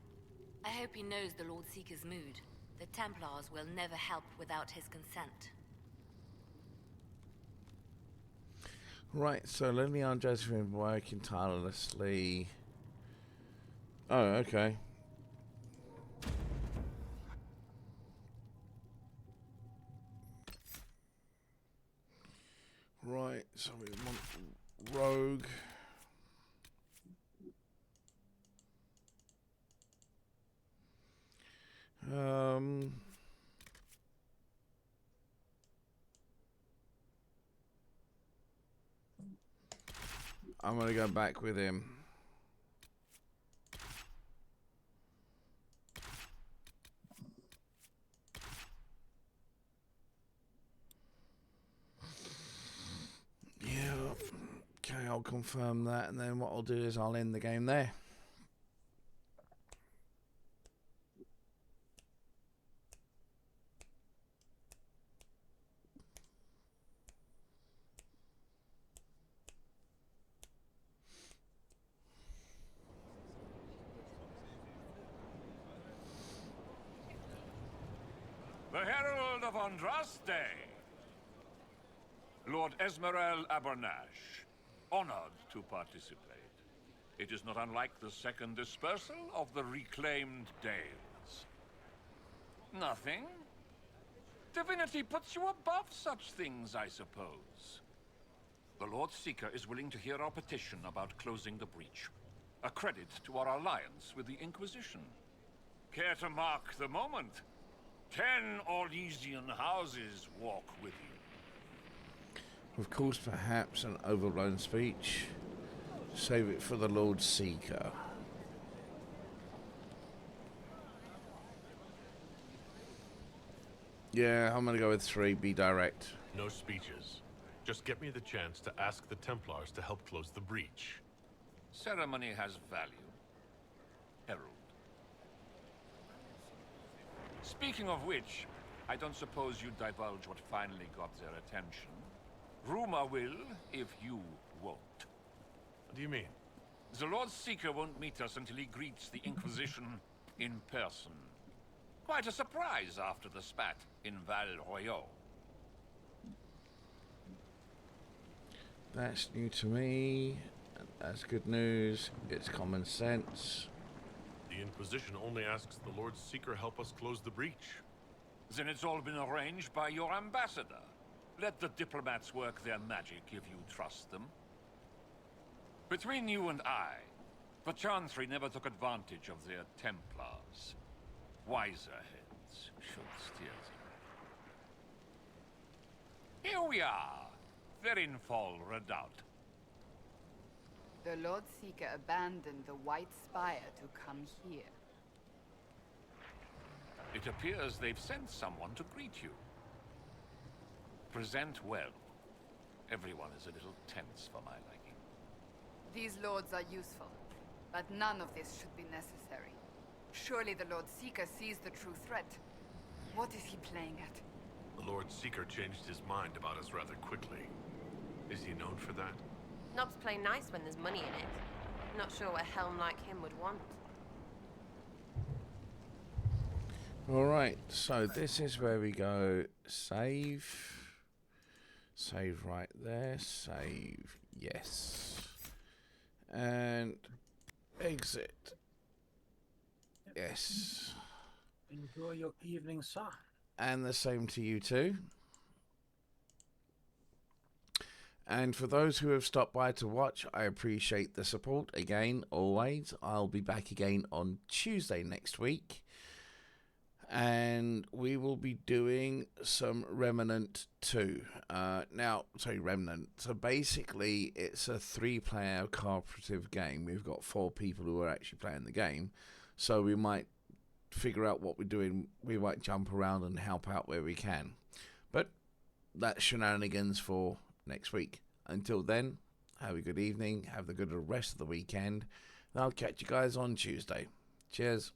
I hope he knows the Lord Seeker's mood. The Templars will never help without his consent. Right, so Lily and Josephine working tirelessly. Oh, okay. Right, so we want Rogue. I'm going to go back with him. Yeah. Okay, I'll confirm that, and then what I'll do is I'll end the game there. The Herald of Andraste. Lord Esmerel Abernash, honored to participate. It is not unlike the second dispersal of the reclaimed Dales. Nothing? Divinity puts you above such things, I suppose. The Lord Seeker is willing to hear our petition about closing the breach. A credit to our alliance with the Inquisition. Care to mark the moment? 10 Orlesian houses walk with you. Of course, perhaps an overblown speech. Save it for the Lord Seeker. Yeah, I'm going to go with 3. Be direct. No speeches. Just get me the chance to ask the Templars to help close the breach. Ceremony has value. Herald. Speaking of which, I don't suppose you'd divulge what finally got their attention. Rumor will, if you won't. What do you mean? The Lord Seeker won't meet us until he greets the Inquisition in person. Quite a surprise after the spat in Val Royaux. That's new to me. That's good news. It's common sense. The Inquisition only asks the Lord Seeker help us close the breach. Then it's all been arranged by your ambassador. Let the diplomats work their magic if you trust them. Between you and I, the Chantry never took advantage of their Templars. Wiser heads should steer them. Here we are, Therinfol Redoubt. The Lord Seeker abandoned the White Spire to come here. It appears they've sent someone to greet you. Present well. Everyone is a little tense for my liking. These lords are useful, but none of this should be necessary. Surely the Lord Seeker sees the true threat. What is he playing at? The Lord Seeker changed his mind about us rather quickly. Is he known for that? Knobs play nice when there's money in it. Not sure what a helm like him would want. Alright, so this is where we go save. Save right there. Save. Yes. And exit. Yes. Enjoy your evening, sir. And the same to you too. And for those who have stopped by to watch, I appreciate the support. Again, always. I'll be back again on Tuesday next week. And we will be doing some Remnant 2. Remnant. So basically, it's a 3-player cooperative game. We've got 4 people who are actually playing the game. So we might figure out what we're doing. We might jump around and help out where we can. But that's shenanigans for next week. Until then, have a good evening. Have the good rest of the weekend. And I'll catch you guys on Tuesday. Cheers.